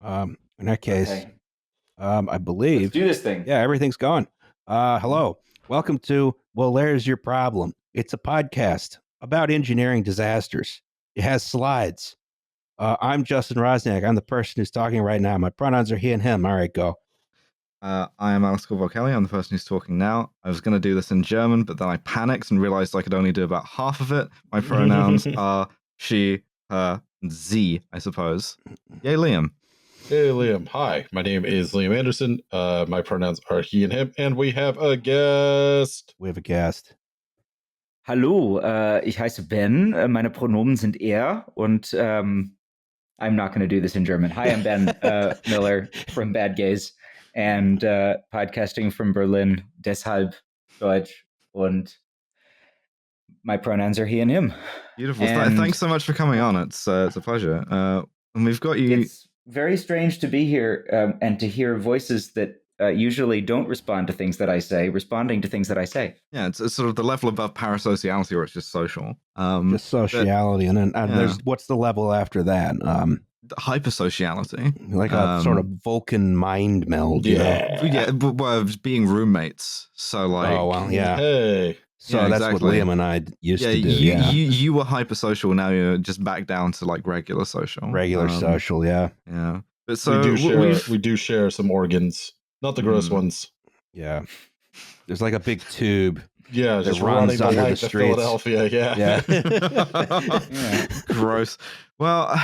In that case, Okay, I let's believe, do this thing. yeah, everything's gone. Hello, welcome to Well, There's Your Problem. It's a podcast about engineering disasters. It has slides. I'm Justin Rosniak. I'm the person who's talking right now. My pronouns are he and him. All right, go. I am Alex Kelly. I'm the person who's talking now. I was going to do this in German, but then I panicked and realized I could only do about half of it. My pronouns are she, her, and sie, I suppose. Yay, Liam. Hey, Liam. Hi, my name is Liam Anderson. My pronouns are he and him, and we have a guest. We have a guest. Hallo, ich heiße Ben. Meine Pronomen sind er und I'm not going to do this in German. Hi, I'm Ben Miller from Bad Gays and podcasting from Berlin, deshalb Deutsch, und my pronouns are he and him. Beautiful. And Thanks so much for coming on. It's a pleasure. And we've got you. It's very strange to be here and to hear voices that usually don't respond to things that I say, responding to things that I say. Yeah, it's sort of the level above parasociality where it's just social. Just sociality. And then there's what's the level after that? Hypersociality. Like a sort of Vulcan mind meld. Yeah, but being roommates. So like, oh, well, yeah. Hey. So yeah, that's exactly. what Liam and I used to do. You were hypersocial. Now you're just back down to like regular social. Regular social, yeah. Yeah. But so we do share some organs, not the gross ones. Yeah. There's like a big tube. Yeah, that just runs running the under light the to streets. Philadelphia. Yeah. Yeah. Gross. Well,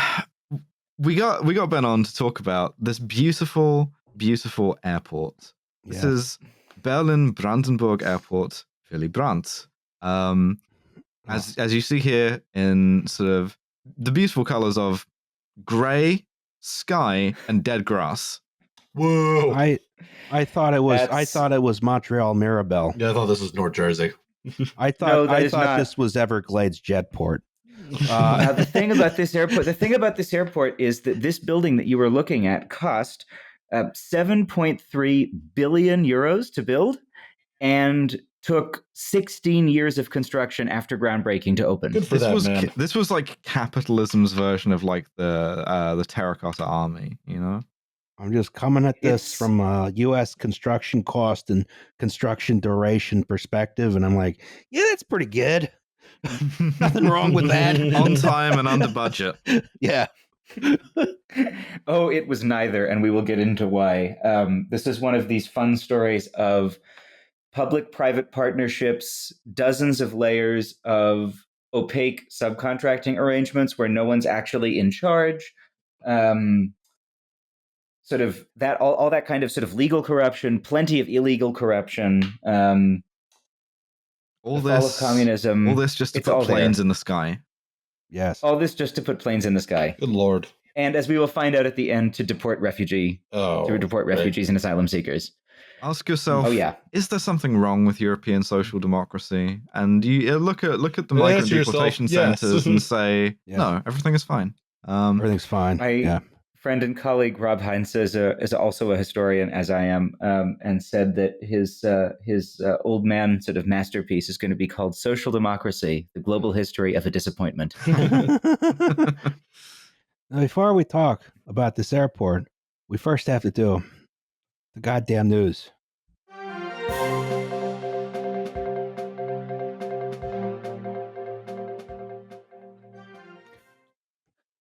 we got Ben on to talk about this beautiful, beautiful airport. This is Berlin-Brandenburg Airport, Willy Brandt. As you see here in sort of the beautiful colors of gray, sky, and dead grass. Whoa. I thought it was Montreal Mirabel. Yeah, I thought this was North Jersey. I thought this was Everglades Jetport. Now the thing about this airport is that this building that you were looking at cost 7.3 billion euros to build and took 16 years of construction after groundbreaking to open. Good for man. This was like capitalism's version of like the terracotta army, you know? I'm just coming at this from a U.S. construction cost and construction duration perspective, and I'm like, yeah, that's pretty good. Nothing wrong with that. On time and under budget. Yeah. Oh, it was neither, and we will get into why. This is one of these fun stories of public-private partnerships, dozens of layers of opaque subcontracting arrangements where no one's actually in charge. Sort of that, all that kind of sort of legal corruption, plenty of illegal corruption. All the fall of communism. All this just to put planes in the sky. Yes. All this just to put planes in the sky. Good Lord. And as we will find out at the end, to deport refugees and asylum seekers. Ask yourself, is there something wrong with European social democracy? And you look at the migrant deportation centers and say, no, everything is fine. Everything's fine. My friend and colleague Rob Heinz is also a historian, as I am, and said that his old man sort of masterpiece is going to be called Social Democracy: The Global History of a Disappointment. Now, before we talk about this airport, we first have to do the goddamn news.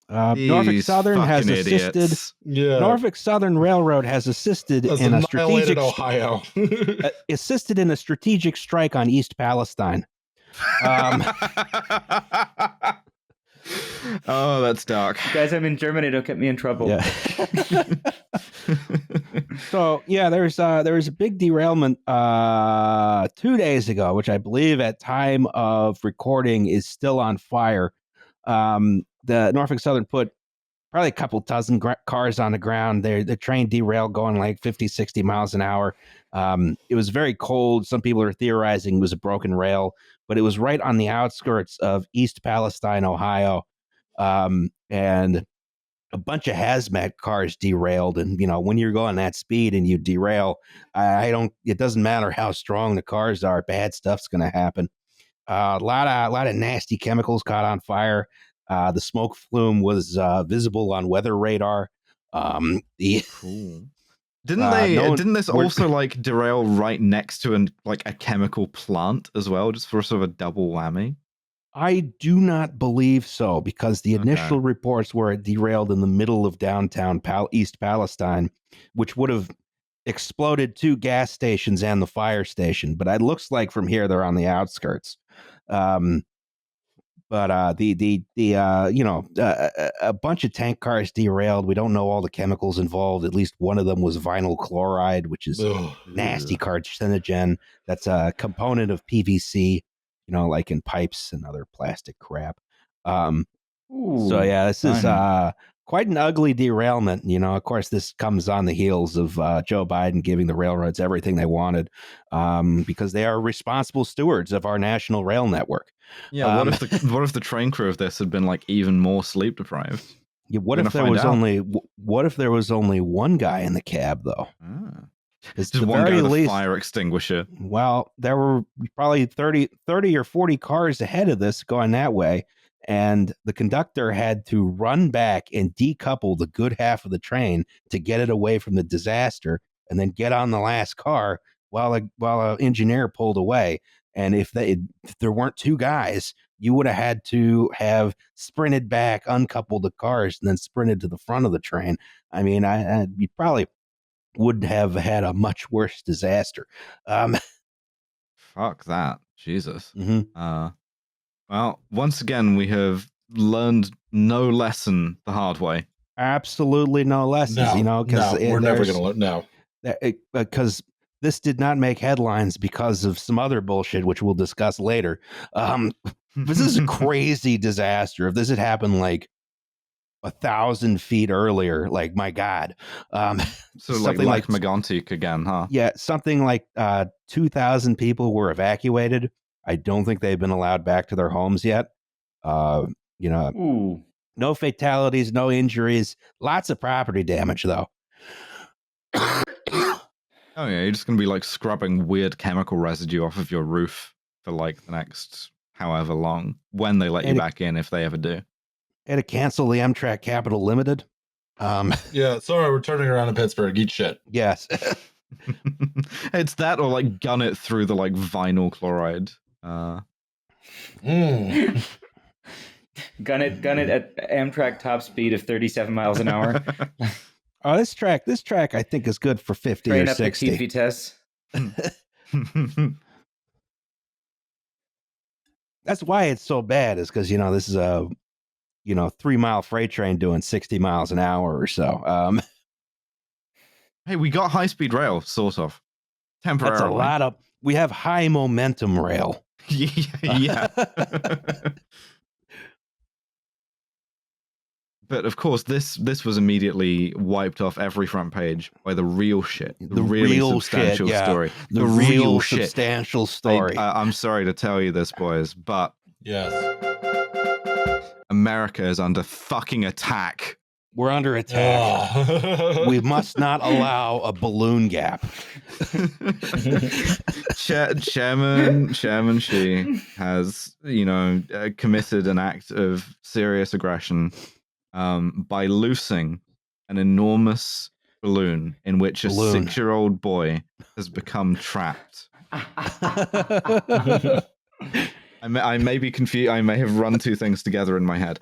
Norfolk Southern has assisted. Norfolk Southern Railroad has assisted in a strategic Ohio. assisted in a strategic strike on East Palestine. Oh, that's dark. Guys, I'm in Germany. Don't get me in trouble. Yeah. So there was a big derailment 2 days ago, which I believe at time of recording is still on fire. The Norfolk Southern put probably a couple dozen cars on the ground. The train derailed going like 50, 60 miles an hour. It was very cold. Some people are theorizing it was a broken rail, but it was right on the outskirts of East Palestine, Ohio. And a bunch of hazmat cars derailed. And, when you're going that speed and you derail, it doesn't matter how strong the cars are, bad stuff's going to happen. A lot of nasty chemicals caught on fire. The smoke flume was visible on weather radar. The Cool. Didn't no one- Didn't this we're- also like derail right next to a chemical plant as well, just for sort of a double whammy? I do not believe so, because the Okay. initial reports were it derailed in the middle of downtown East Palestine, which would have exploded 2 gas stations and the fire station. But it looks like from here they're on the outskirts. But a bunch of tank cars derailed. We don't know all the chemicals involved. At least one of them was vinyl chloride, which is Ugh. nasty carcinogen. That's a component of PVC, like in pipes and other plastic crap. So yeah, this is quite an ugly derailment. Of course, this comes on the heels of Joe Biden giving the railroads everything they wanted, because they are responsible stewards of our national rail network. Yeah, what if the train crew of this had been like even more sleep deprived? Yeah, what We're if there gonna was find out. only one guy in the cab, though? It's Just the one guy very with a least. fire extinguisher. Well, there were probably 30 or 40 cars ahead of this going that way, and the conductor had to run back and decouple the good half of the train to get it away from the disaster, and then get on the last car while an engineer pulled away. And if there weren't 2 guys, you would have had to have sprinted back, uncoupled the cars, and then sprinted to the front of the train. I mean, you probably would have had a much worse disaster. Fuck that. Jesus. Mhm. Well, once again, we have learned no lesson the hard way. Absolutely no lessons, because we're never going to learn. No. because this did not make headlines because of some other bullshit, which we'll discuss later. This is a crazy disaster. If this had happened like 1,000 feet earlier, like, my God. So like Megantic again, huh? Yeah, something like 2,000 people were evacuated. I don't think they've been allowed back to their homes yet. Ooh. No fatalities, no injuries, lots of property damage, though. Oh yeah, you're just gonna be like scrubbing weird chemical residue off of your roof for like the next however long, when they let you back in, if they ever do. Had to cancel the Amtrak Capital Limited. Yeah, sorry, we're turning around in Pittsburgh. Eat shit. Yes. It's that, or like gun it through the like vinyl chloride. Gun it at Amtrak top speed of 37 miles an hour. Oh, this track I think is good for 50 Train or up to 60. Vitesse. That's why it's so bad, is because this is a 3-mile freight train doing 60 miles an hour or so. Hey, we got high-speed rail, sort of. Temporarily. That's a lot of. We have high momentum rail. Yeah. But of course, this was immediately wiped off every front page by the real shit, the really real substantial shit, yeah. story, The real substantial story. I'm sorry to tell you this, boys, but Yes. America is under fucking attack. We're under attack. We must not allow a balloon gap. Chairman Xi has, committed an act of serious aggression by loosing an enormous balloon in which a 6-year-old boy has become trapped. I may be confused. I may have run 2 things together in my head.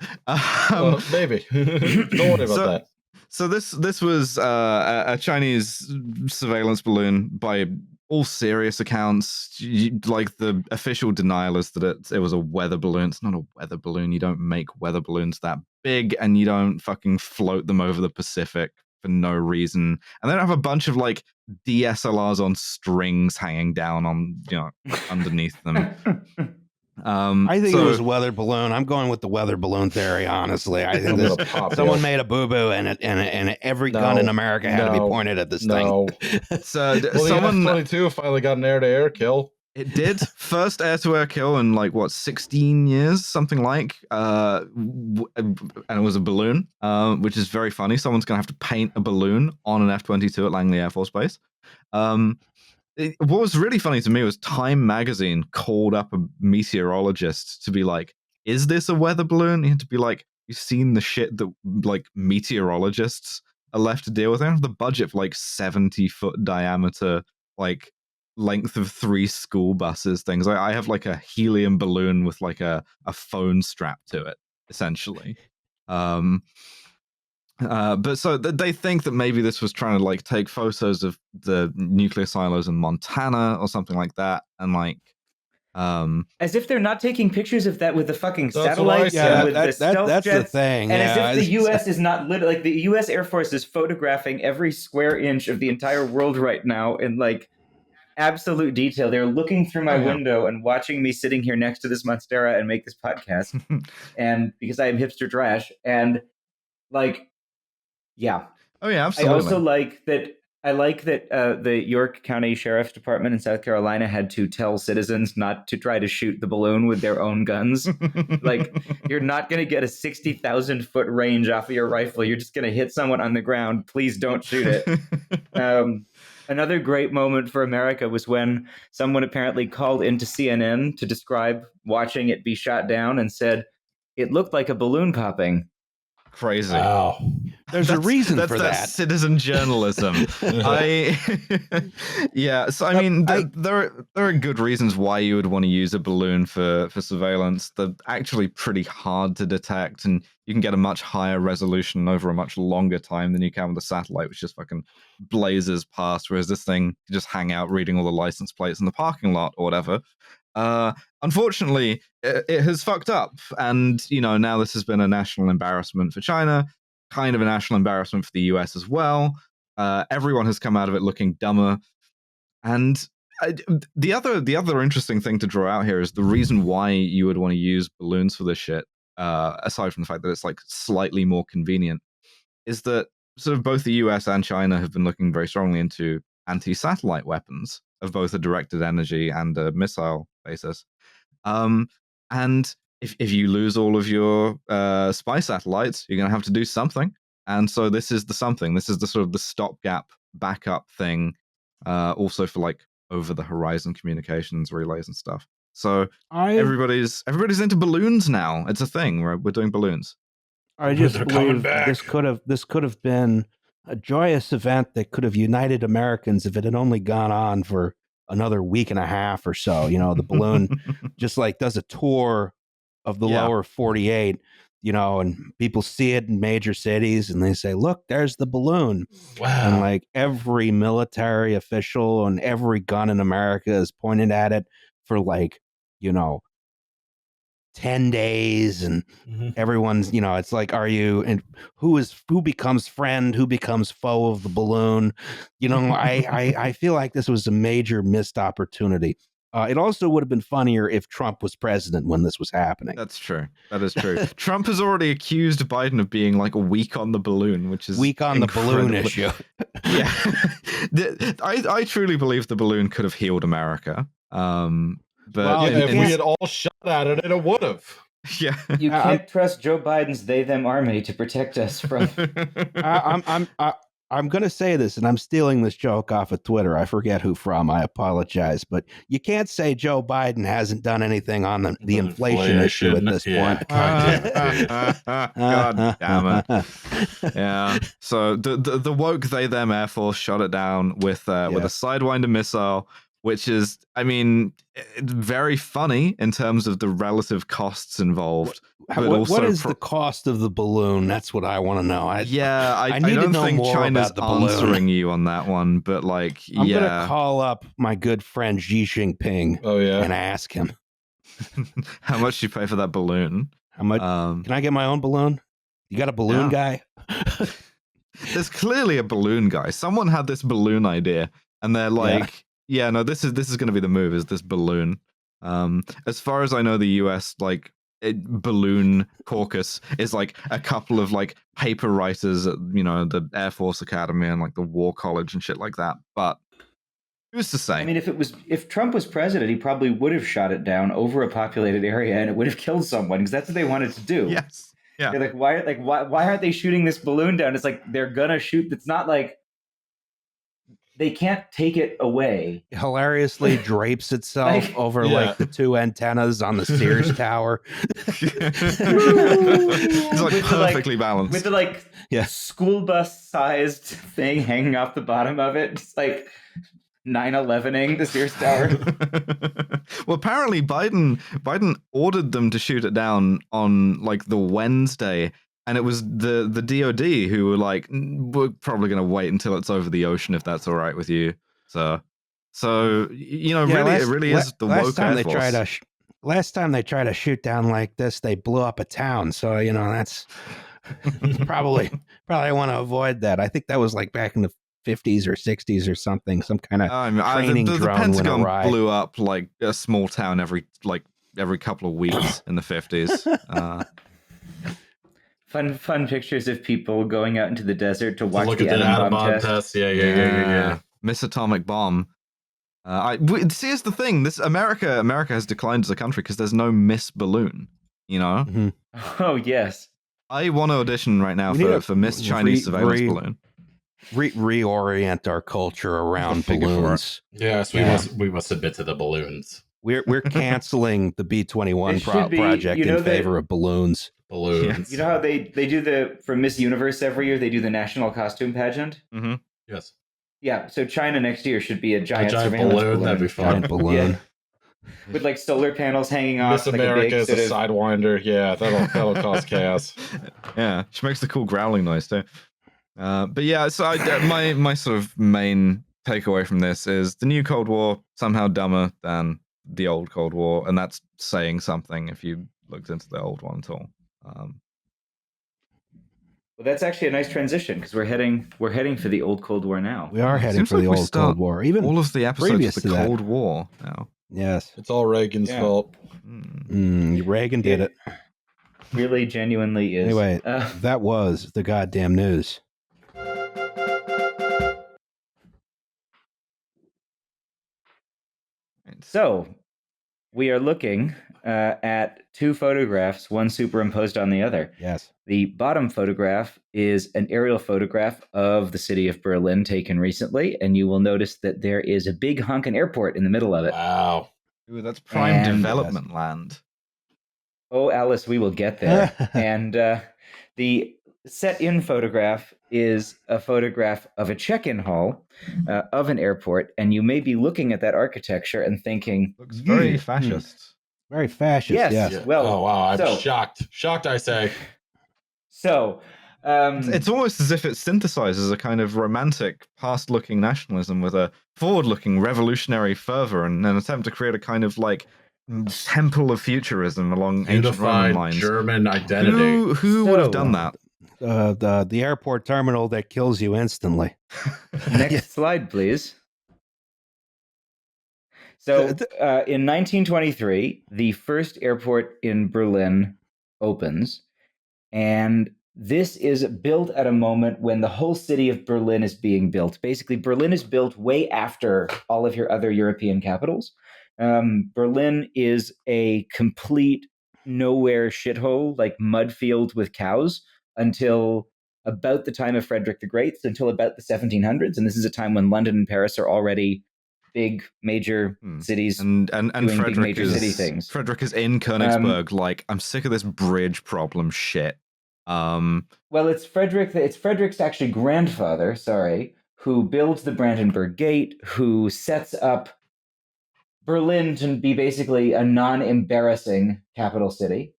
Maybe. Don't worry about that. So this was a Chinese surveillance balloon by all serious accounts. Like, the official denial is that it was a weather balloon. It's not a weather balloon. You don't make weather balloons that big, and you don't fucking float them over the Pacific for no reason. And they don't have a bunch of like DSLRs on strings hanging down on underneath them. I think it was a weather balloon. I'm going with the weather balloon theory, honestly. I think someone made a boo-boo, and every gun in America had to be pointed at this thing. So the F-22 finally got an air-to-air kill. It did. First air-to-air kill in 16 years, something like. And it was a balloon, which is very funny. Someone's going to have to paint a balloon on an F-22 at Langley Air Force Base. What was really funny to me was Time magazine called up a meteorologist to be like, is this a weather balloon? He had to be like, you've seen the shit that like meteorologists are left to deal with. They don't have the budget for like 70-foot diameter, like length of 3 school buses things. I have like a helium balloon with like a phone strapped to it, essentially. But so they think that maybe this was trying to like take photos of the nuclear silos in Montana or something like that, and like as if they're not taking pictures of that with the fucking That's what I satellites said. and with the stealth that's jets. the thing. And yeah, as if the U.S. is not like the U.S. Air Force is photographing every square inch of the entire world right now in like absolute detail. They're looking through my window and watching me sitting here next to this monstera and make this podcast. And because I am hipster trash, and like, yeah. Oh yeah, absolutely. I also like that. I like that the York County Sheriff's Department in South Carolina had to tell citizens not to try to shoot the balloon with their own guns. Like, you're not going to get a 60,000-foot range off of your rifle. You're just going to hit someone on the ground. Please don't shoot it. Another great moment for America was when someone apparently called into CNN to describe watching it be shot down and said, it looked like a balloon popping. Crazy. Wow. There's a reason for that. That's citizen journalism. Yeah. So I mean, there are good reasons why you would want to use a balloon for surveillance. They're actually pretty hard to detect, and you can get a much higher resolution over a much longer time than you can with a satellite, which just fucking blazes past. Whereas this thing, you just hang out reading all the license plates in the parking lot or whatever. Unfortunately, it has fucked up, and now this has been a national embarrassment for China, kind of a national embarrassment for the US as well. Everyone has come out of it looking dumber, and the other interesting thing to draw out here is the reason why you would want to use balloons for this shit. Aside from the fact that it's like slightly more convenient, is that sort of both the US and China have been looking very strongly into anti-satellite weapons of both a directed energy and a missile basis. And if you lose all of your spy satellites, you're going to have to do something. And so this is the something. This is the sort of the stopgap backup thing, also for like over the horizon communications relays and stuff. So everybody's into balloons now. It's a thing. We're doing balloons. I just They're coming believe back. this could have been a joyous event that could have united Americans if it had only gone on for another week and a half or so. The balloon just like does a tour of the lower 48, and people see it in major cities and they say, look, there's the balloon. Wow. And like every military official and every gun in America is pointed at it for like, 10 days, and everyone's, it's like, and who becomes friend, who becomes foe of the balloon? I feel like this was a major missed opportunity. It also would have been funnier if Trump was president when this was happening. That's true. That is true. Trump has already accused Biden of being like weak on the balloon, which is weak on the balloon issue. Yeah. I truly believe the balloon could have healed America. But if we had all shot at it, it would have. Yeah. You can't trust Joe Biden's they-them army to protect us from... I'm going to say this, and I'm stealing this joke off of Twitter. I forget who from. I apologize. But you can't say Joe Biden hasn't done anything on the inflation issue at this point. God damn it. Yeah. So the woke they-them Air Force shot it down with a Sidewinder missile, which is, I mean, very funny in terms of the relative costs involved. What is the cost of the balloon? That's what I want to know. I don't think China's answering you on that one, but like, I'm going to call up my good friend Xi Jinping and ask him. How much do you pay for that balloon? How much? Can I get my own balloon? You got a balloon guy? There's clearly a balloon guy. Someone had this balloon idea, and they're like, no, this is going to be the move, is this balloon. As far as I know, the US balloon caucus is like a couple of like paper writers at the Air Force Academy and like the War College and shit like that. But who's to say? I mean, if Trump was president, he probably would have shot it down over a populated area and it would have killed someone, because that's what they wanted to do. Yes. Yeah. They're why aren't they shooting this balloon down? It's like they're gonna shoot. It's not like they can't take it away. Hilariously drapes itself Like- over Yeah. like the two antennas on the Sears Tower. It's like With the, like- perfectly balanced. With the like Yeah. school bus sized thing hanging off the bottom of it, just like 9/11ing the Sears Tower. Well, apparently Biden ordered them to shoot it down on like the Wednesday, and it was the DoD who were like, we're probably going to wait until it's over the ocean if that's all right with you. So you know, Yeah, it really is the woke time Air they Force. tried to last time they tried to shoot down like this, they blew up a town. So you know that's probably want to avoid that. I think that was like back in the 50s or 60s or something. Some kind of training the drone went Pentagon awry. blew up like a small town every couple of weeks in the 50s. Fun pictures of people going out into the desert to watch Look the at the atom bomb test. test. Yeah. Miss atomic bomb. See, here's the thing. This America has declined as a country because there's no Miss Balloon. You know, Mhm. Oh yes. I want to audition right now We need for Miss Chinese Surveillance Balloon. Reorient our culture around Figure for it. balloons. Yes, we must submit to the balloons. We're canceling the B-21 It should be, project you know in favor of balloons. Balloons. You know how they do for Miss Universe every year, they do the national costume pageant? Mm-hmm. Yes. Yeah, so China next year should be a A giant giant surveillance balloon, that'd be fun. Giant balloon. Yeah. With like solar panels hanging off. Miss like America a big is sort a of, sidewinder. Yeah, that'll cause chaos. Yeah, she makes the cool growling noise too. But yeah, so my sort of main takeaway from this is the new Cold War somehow dumber than the old Cold War, and that's saying something if you looked into the old one at all. Well, that's actually a nice transition because we're heading for the old Cold War now. We are heading Seems for the like we old start Cold War. Even all of the episodes previous of to the that. Cold War now. yes, It's all Reagan's Yeah. fault. Reagan did it. Really, genuinely is. Anyway, that was the goddamn news. So we are looking at two photographs, one superimposed on the other. Yes. The bottom photograph is an aerial photograph of the city of Berlin taken recently, and you will notice that there is a big honkin' airport in the middle of it. Wow. Ooh, that's prime And- development land. Oh, Alice, we will get there. And the set-in photograph is a photograph of a check-in hall of an airport, and you may be looking at that architecture and thinking, Looks very "Hmm, fascist. Very fascist. Yes. Yes. Yeah. Well, oh wow, I'm so- shocked. Shocked, I say. So, It's almost as if it synthesizes a kind of romantic, past-looking nationalism with a forward-looking revolutionary fervor and an attempt to create a kind of like temple of futurism along ancient Roman Unified lines. German identity. Who would have So- done that? The airport terminal that kills you instantly. next slide, please. So, in 1923, the first airport in Berlin opens, and this is built at a moment when the whole city of Berlin is being built. Basically, Berlin is built way after all of your other European capitals. Berlin is a complete nowhere shithole, like mud field with cows, until about the time of Frederick the Great, until about the 1700s. And this is a time when London and Paris are already big, major cities. And doing big Frederick major is city things. Frederick is in Königsberg. Like, I'm sick of this bridge problem shit. Well, it's Frederick's actually grandfather, who builds the Brandenburg Gate, who sets up Berlin to be basically a non-embarrassing capital city.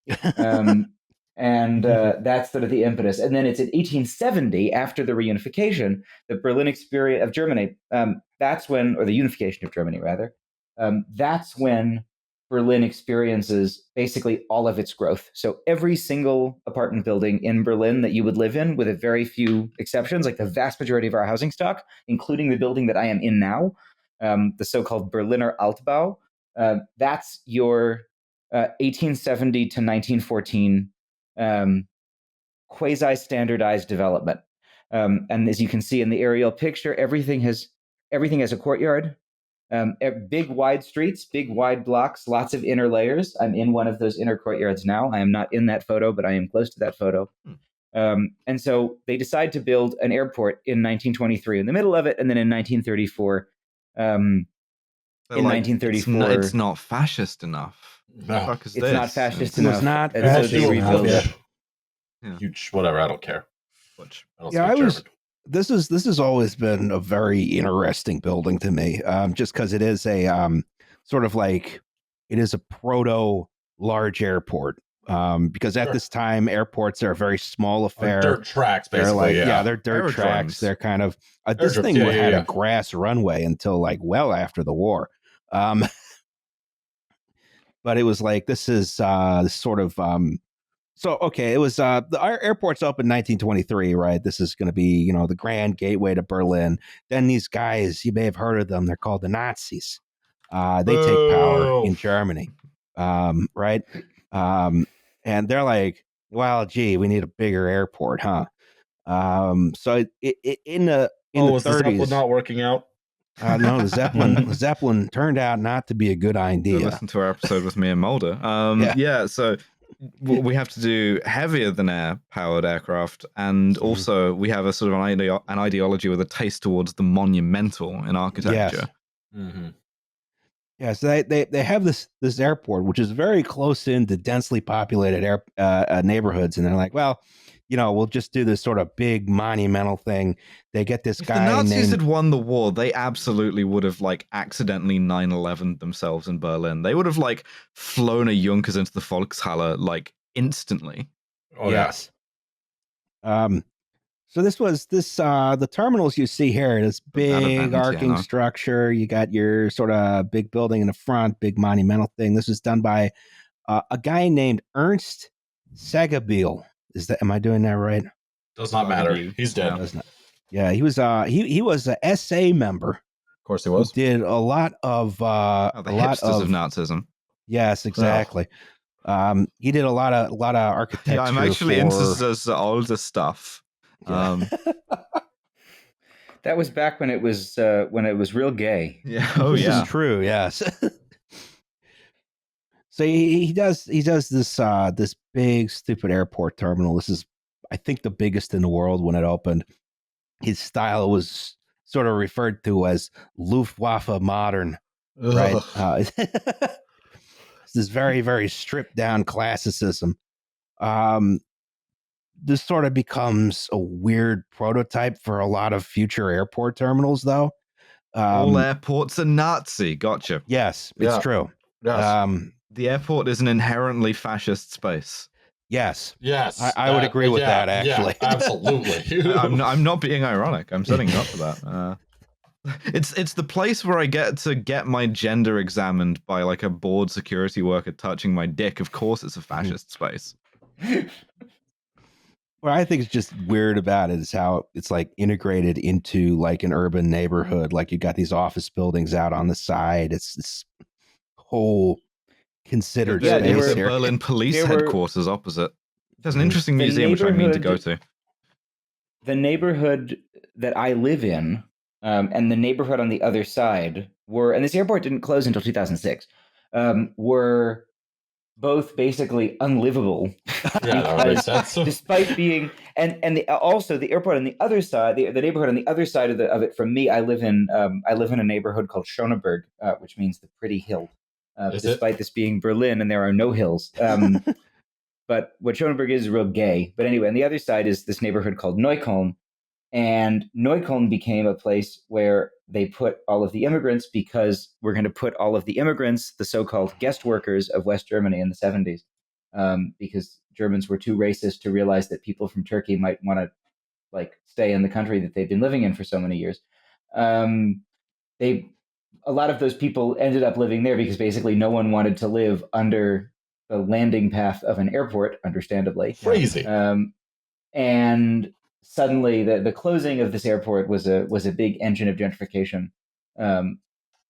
And that's sort of the impetus. And then it's in 1870, after the reunification, the Berlin experience of Germany, that's when, or the unification of Germany, rather, that's when Berlin experiences basically all of its growth. So every single apartment building in Berlin that you would live in, with a very few exceptions, like the vast majority of our housing stock, including the building that I am in now, the so-called Berliner Altbau, that's your 1870 to 1914 quasi-standardized development. And as you can see in the aerial picture, everything has a courtyard. Big wide streets, big wide blocks, lots of inner layers. I'm in one of those inner courtyards now. I am not in that photo, but I am close to that photo. And so they decide to build an airport in 1923 in the middle of it, and then in 1934. In 1934, it's not fascist enough. No, Fuck is it's this? not fascist It was enough. not and so fascist they enough, rebuild yeah. it. Yeah. Huge, whatever. I don't care. I don't Yeah, speak German. This has always been a very interesting building to me, just because it is a sort of like it is a proto large airport. Because at this time, airports are a very small affair. Dirt tracks, basically. They're like, yeah, they're dirt Aerodromes. tracks. They're kind of this Aerodromes, thing yeah, had yeah. a grass runway until like well after the war. But it was like this is sort of so okay, it was our airport's open in 1923, right? This is going to be the grand gateway to Berlin. Then these guys, you may have heard of them. They're called the Nazis. They take power in Germany, right? And they're like, well, gee, we need a bigger airport, huh? So in the was the 30s, Zeppelin not working out? no, the Zeppelin turned out not to be a good idea. Listen to our episode with me and Mulder. Yeah. So we have to do heavier than air powered aircraft, and also we have a sort of an ideology with a taste towards the monumental in architecture. Yes. Yeah, so they have this airport, which is very close into densely populated neighborhoods, and they're like, well, we'll just do this sort of big monumental thing. They get this guy. If the Nazis named... had won the war, they absolutely would have like accidentally 9/11 themselves in Berlin. They would have like flown a Junkers into the Volkshalle like instantly. Oh yes. So this was the terminals you see here, this big arcing structure. You got your sort of big building in the front, big monumental thing. This was done by a guy named Ernst Segabiel. Am I doing that right? Does not matter. He's dead. Yeah, he was he was a SA member. Of course he was. Did a lot of the hipsters of Nazism. Yes, exactly. He did a lot of architecture. Yeah, I'm actually into the older stuff. Yeah. That was back when it was real gay. Yeah. This is true. Yes. So he does this big stupid airport terminal. This is, I think, the biggest in the world when it opened. His style was sort of referred to as Luftwaffe modern, right? This very, very stripped down classicism. This sort of becomes a weird prototype for a lot of future airport terminals, though. All airports are Nazi. Gotcha. Yes, it's true. Yes. The airport is an inherently fascist space. Yes. I would agree with that, actually. Yeah, absolutely. I'm not being ironic. I'm setting up for that. It's the place where I get to get my gender examined by like a bored security worker touching my dick. Of course, it's a fascist space. What I think is just weird about it is how it's like integrated into like an urban neighborhood. Like you got these office buildings out on the side. It's this whole considered space There's here. a Berlin police headquarters opposite. There's an interesting museum which I mean to go to. The neighborhood that I live in, and the neighborhood on the other side and this airport didn't close until 2006, were both basically unlivable. Yeah, that makes sense. Despite being also the airport on the other side, the neighborhood on the other side of it from me, I live in a neighborhood called Schöneberg, which means the pretty hill. Despite this being Berlin and there are no hills. But what Schöneberg is real gay. But anyway, on the other side is this neighborhood called Neukölln. And Neukölln became a place where they put all of the immigrants because we're going to put all of the immigrants, the so-called guest workers of West Germany in the 70s, because Germans were too racist to realize that people from Turkey might want to like stay in the country that they've been living in for so many years. A lot of those people ended up living there because basically no one wanted to live under the landing path of an airport, understandably. Crazy. And suddenly the closing of this airport was a big engine of gentrification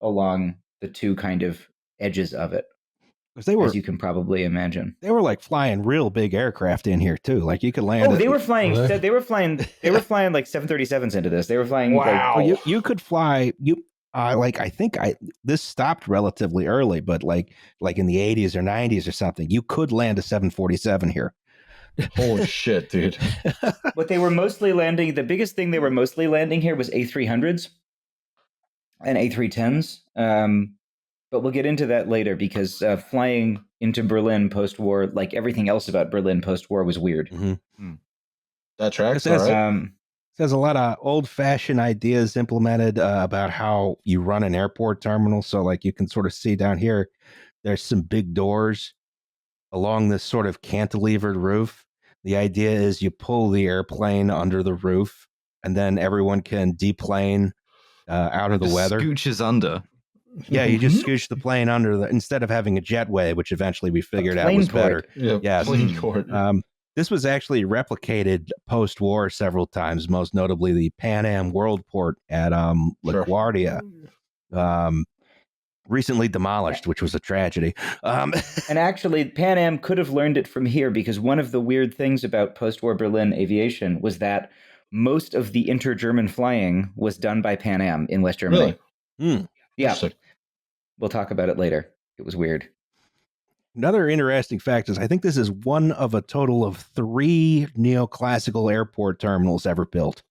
along the two kind of edges of it. As you can probably imagine. They were like flying real big aircraft in here too. Like you could land. Oh, they were flying like 737s into this. They were flying. Wow. You could fly. This stopped relatively early, but like in the 80s or 90s or something, you could land a 747 here. Holy shit, dude. What they were mostly landing, the biggest thing they were mostly landing here was A300s and A310s. But we'll get into that later because flying into Berlin post-war, like everything else about Berlin post-war, was weird. Mm-hmm. That tracks. It says, All right. There's a lot of old-fashioned ideas implemented about how you run an airport terminal. So, like, you can sort of see down here, there's some big doors along this sort of cantilevered roof. The idea is you pull the airplane under the roof, and then everyone can deplane out of the weather. Scooches under. Yeah, you just scooch the plane under instead of having a jetway, which eventually we figured out was better. Yeah, Yes. plane court. This was actually replicated post-war several times, most notably the Pan Am Worldport at LaGuardia, recently demolished, which was a tragedy. And actually, Pan Am could have learned it from here because one of the weird things about post-war Berlin aviation was that most of the inter-German flying was done by Pan Am in West Germany. Really? Yeah. We'll talk about it later. It was weird. Another interesting fact is I think this is one of a total of 3 neoclassical airport terminals ever built.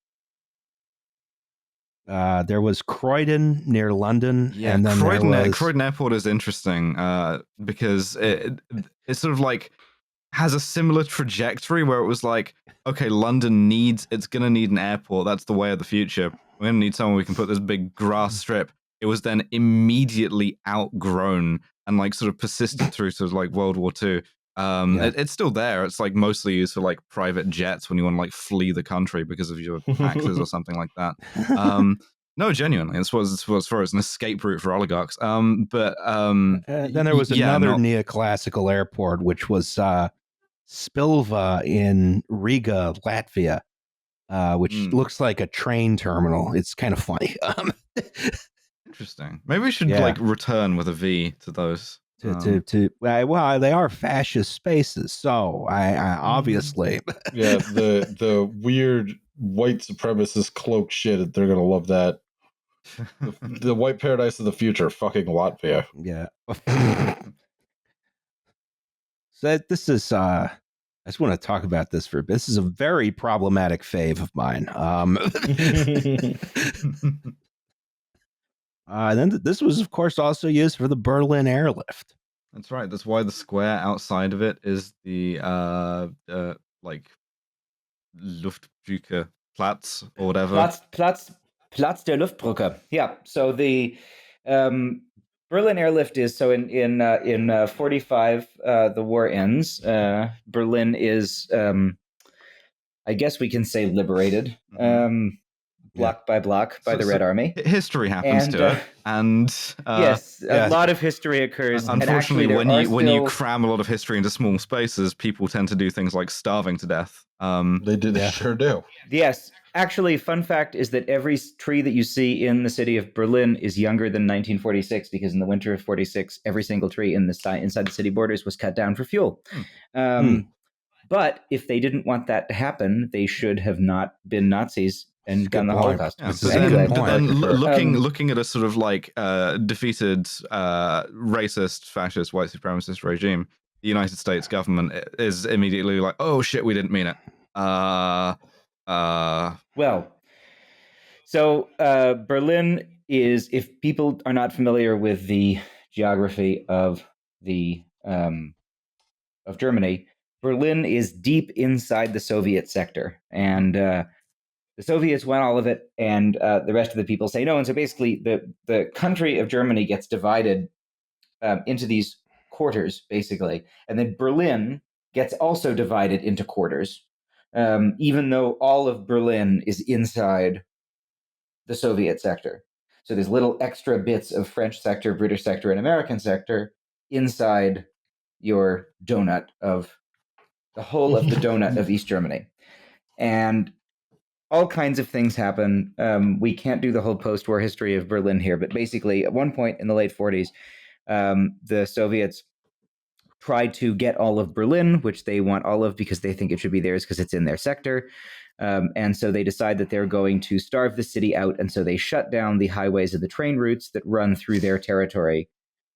There was Croydon near London. Yeah, and then Croydon Airport is interesting because it sort of like has a similar trajectory where it was like, okay, London it's going to need an airport. That's the way of the future. We're going to need somewhere we can put this big grass strip. It was then immediately outgrown and like sort of persisted through to like World War II. It's still there. It's like mostly used for like private jets when you want to like flee the country because of your taxes or something like that. No, genuinely, this was for as an escape route for oligarchs. Then there was another neoclassical airport, which was Spilva in Riga, Latvia, which looks like a train terminal. It's kind of funny. Interesting. Maybe we should like return with a V to those. Well, they are fascist spaces, so I obviously. Yeah, the weird white supremacist cloak shit. They're gonna love that. The white paradise of the future, fucking Latvia. Yeah. So this is I just want to talk about this for a bit. This is a very problematic fave of mine. Then this was, of course, also used for the Berlin airlift. That's right. That's why the square outside of it is the like Luftbrücke Platz or whatever. Platz der Luftbrücke. Yeah. So the Berlin airlift is so in 45 the war ends. Berlin is I guess we can say liberated. Block by block by the Red Army. History happens to it, and yes, a lot of history occurs. Unfortunately, when you cram a lot of history into small spaces, people tend to do things like starving to death. They sure do. Yes, actually, fun fact is that every tree that you see in the city of Berlin is younger than 1946 because in the winter of 46, every single tree inside the city borders was cut down for fuel. But if they didn't want that to happen, they should have not been Nazis and done the Holocaust. Yeah, but then looking at a sort of like defeated racist, fascist, white supremacist regime, the United States government is immediately like, oh shit, we didn't mean it. Well, so Berlin is, if people are not familiar with the geography of the of Germany, Berlin is deep inside the Soviet sector, and the Soviets want all of it, and the rest of the people say no. And so basically, the country of Germany gets divided into these quarters, basically, and then Berlin gets also divided into quarters, even though all of Berlin is inside the Soviet sector. So there's little extra bits of French sector, British sector, and American sector inside your donut of the whole of the donut of East Germany. And all kinds of things happen. We can't do the whole post-war history of Berlin here, but basically at one point in the late 40s, the Soviets tried to get all of Berlin, which they want all of because they think it should be theirs because it's in their sector. And so they decide that they're going to starve the city out. And so they shut down the highways and the train routes that run through their territory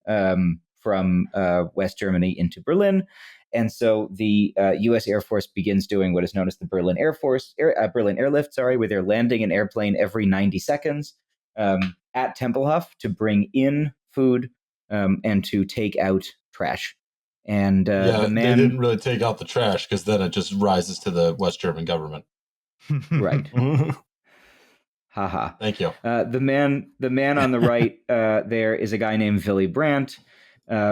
from West Germany into Berlin. And so the U.S. Air Force begins doing what is known as the Berlin Berlin Airlift, where they're landing an airplane every 90 seconds at Tempelhof to bring in food and to take out trash. And the man, they didn't really take out the trash because then it just rises to the West German government. Right. Haha. Thank you. The man on the right there is a guy named Willy Brandt,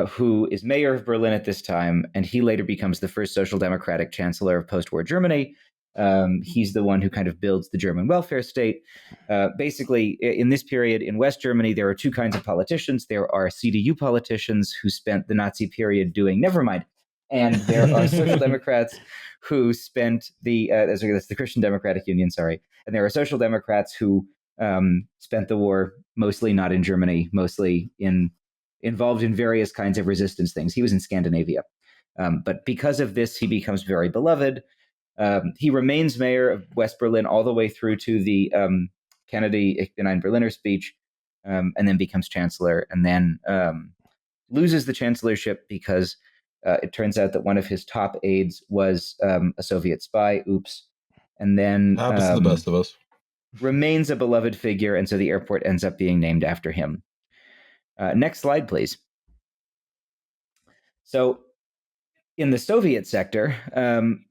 who is mayor of Berlin at this time, and he later becomes the first social democratic chancellor of post-war Germany. He's the one who kind of builds the German welfare state. Basically, in this period in West Germany, there are two kinds of politicians. There are CDU politicians who spent the Nazi period doing nevermind, and there are social democrats who spent that's the Christian Democratic Union, and there are social democrats who spent the war mostly not in Germany, mostly involved in various kinds of resistance things. He was in Scandinavia. But because of this, he becomes very beloved. He remains mayor of West Berlin all the way through to the Kennedy Ich bin ein Berliner speech, and then becomes chancellor, and then loses the chancellorship because it turns out that one of his top aides was a Soviet spy. Oops. And then happens to the best of us. Remains a beloved figure, and so the airport ends up being named after him. Next slide, please. So in the Soviet sector,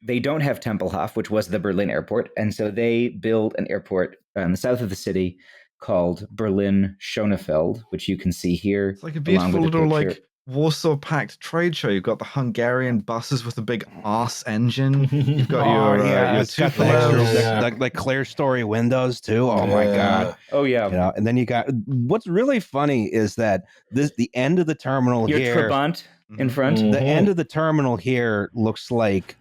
they don't have Tempelhof, which was the Berlin airport, and so they build an airport in the south of the city called Berlin-Schönefeld, which you can see here. It's like a beautiful little like Warsaw Pact trade show. You've got the Hungarian buses with a big arse engine. You've got your it's got the like clear story windows too. Oh my god. Oh yeah. You know, and then you got what's really funny is that the end of the terminal your here, Trabant in front. The end of the terminal here looks like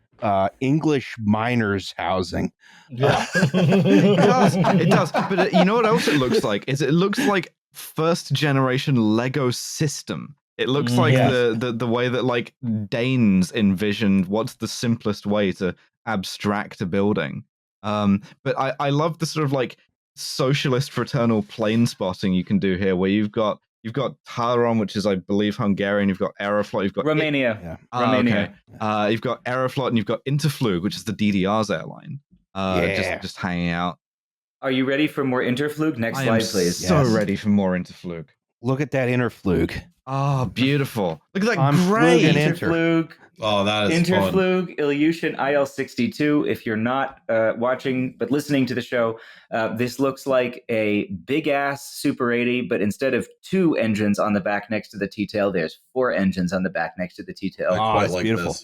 English miners' housing. Yeah, it does. But you know what else it looks like? It looks like first generation Lego system. It looks like the way that like Danes envisioned what's the simplest way to abstract a building. But I love the sort of like socialist fraternal plane spotting you can do here, where you've got Taron, which is I believe Hungarian. You've got Aeroflot. You've got Romania. Romania. Okay. You've got Aeroflot, and you've got Interflug, which is the DDR's airline. Just hanging out. Are you ready for more Interflug? Next slide, please. So ready for more Interflug. Look at that Interflug. Oh, beautiful. Look at that great Interflug. Oh, that is Interflug, Ilyushin IL-62. If you're not watching but listening to the show, this looks like a big-ass Super 80, but instead of 2 engines on the back next to the T-tail, there's 4 engines on the back next to the T-tail. Oh, it's beautiful.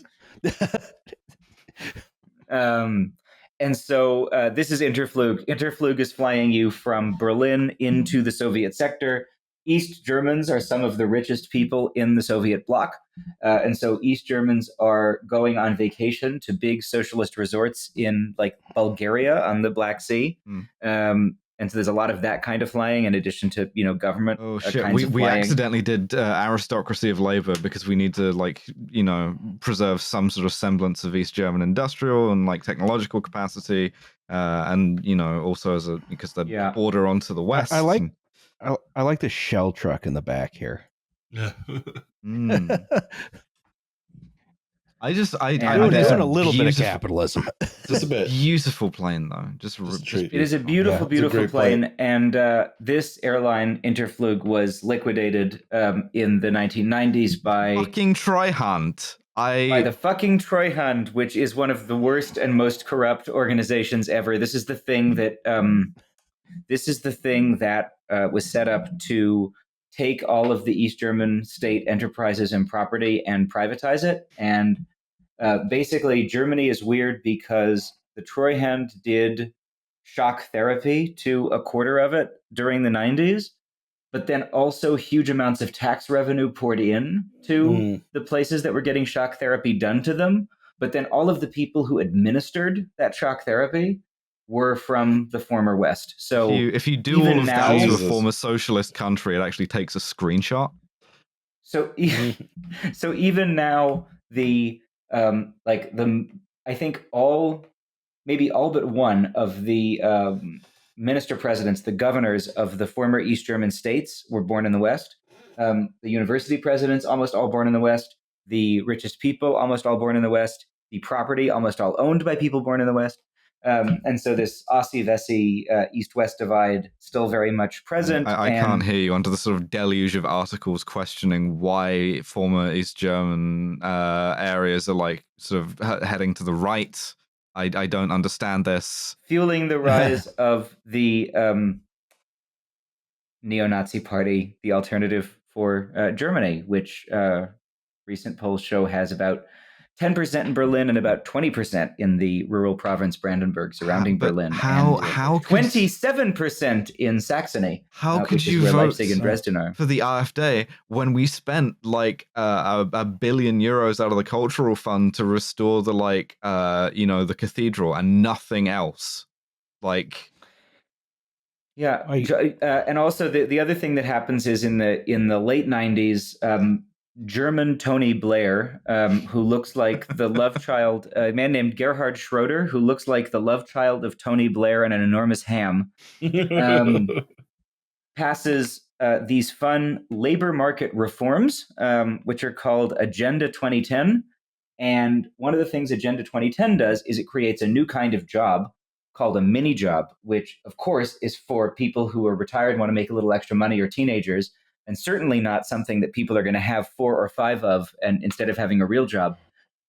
And so this is Interflug. Interflug is flying you from Berlin into the Soviet sector. East Germans are some of the richest people in the Soviet bloc. And so East Germans are going on vacation to big socialist resorts in like Bulgaria on the Black Sea. And so there's a lot of that kind of flying in addition to, government. Oh shit, kinds of we flying. accidentally did aristocracy of labor because we need to preserve some sort of semblance of East German industrial and like technological capacity. And, also because they border onto the West. I like the shell truck in the back here. Yeah. I'm doing a little bit of capitalism. Just a bit. Beautiful plane though. It is a beautiful plane. And this airline, Interflug, was liquidated in the 1990s by fucking Treuhand. By the fucking Treuhand, which is one of the worst and most corrupt organizations ever. This is the thing that was set up to take all of the East German state enterprises and property and privatize it. And basically, Germany is weird because the Treuhand did shock therapy to a quarter of it during the 90s, but then also huge amounts of tax revenue poured in to the places that were getting shock therapy done to them. But then all of the people who administered that shock therapy were from the former West. So if you do all of that to a former socialist country, it actually takes a screenshot. So even now, I think maybe all but one of the minister presidents, the governors of the former East German states, were born in the West. The university presidents, almost all born in the West. the richest people, almost all born in the West, the property, almost all owned by people born in the West. And so this Aussie-Vessie East-West divide still very much present. I can't hear you under the sort of deluge of articles questioning why former East German areas are like sort of heading to the right. I don't understand this. Fueling the rise of the neo-Nazi party, the Alternative for Germany, which recent polls show has about 10% in Berlin and about 20% in the rural province Brandenburg surrounding Berlin. How 27% in Saxony. How could you vote Leipzig and Dresden are. For the AfD when we spent like €1 billion out of the cultural fund to restore the the cathedral and nothing else? Like, yeah, and also the other thing that happens is in the late 90s. German Tony Blair, who looks like the love child, a man named Gerhard Schroeder, who looks like the love child of Tony Blair and an enormous ham, passes these fun labor market reforms, which are called Agenda 2010. And one of the things Agenda 2010 does is it creates a new kind of job called a mini job, which of course is for people who are retired and want to make a little extra money, or teenagers, and certainly not something that people are going to have 4 or 5 of, and instead of having a real job.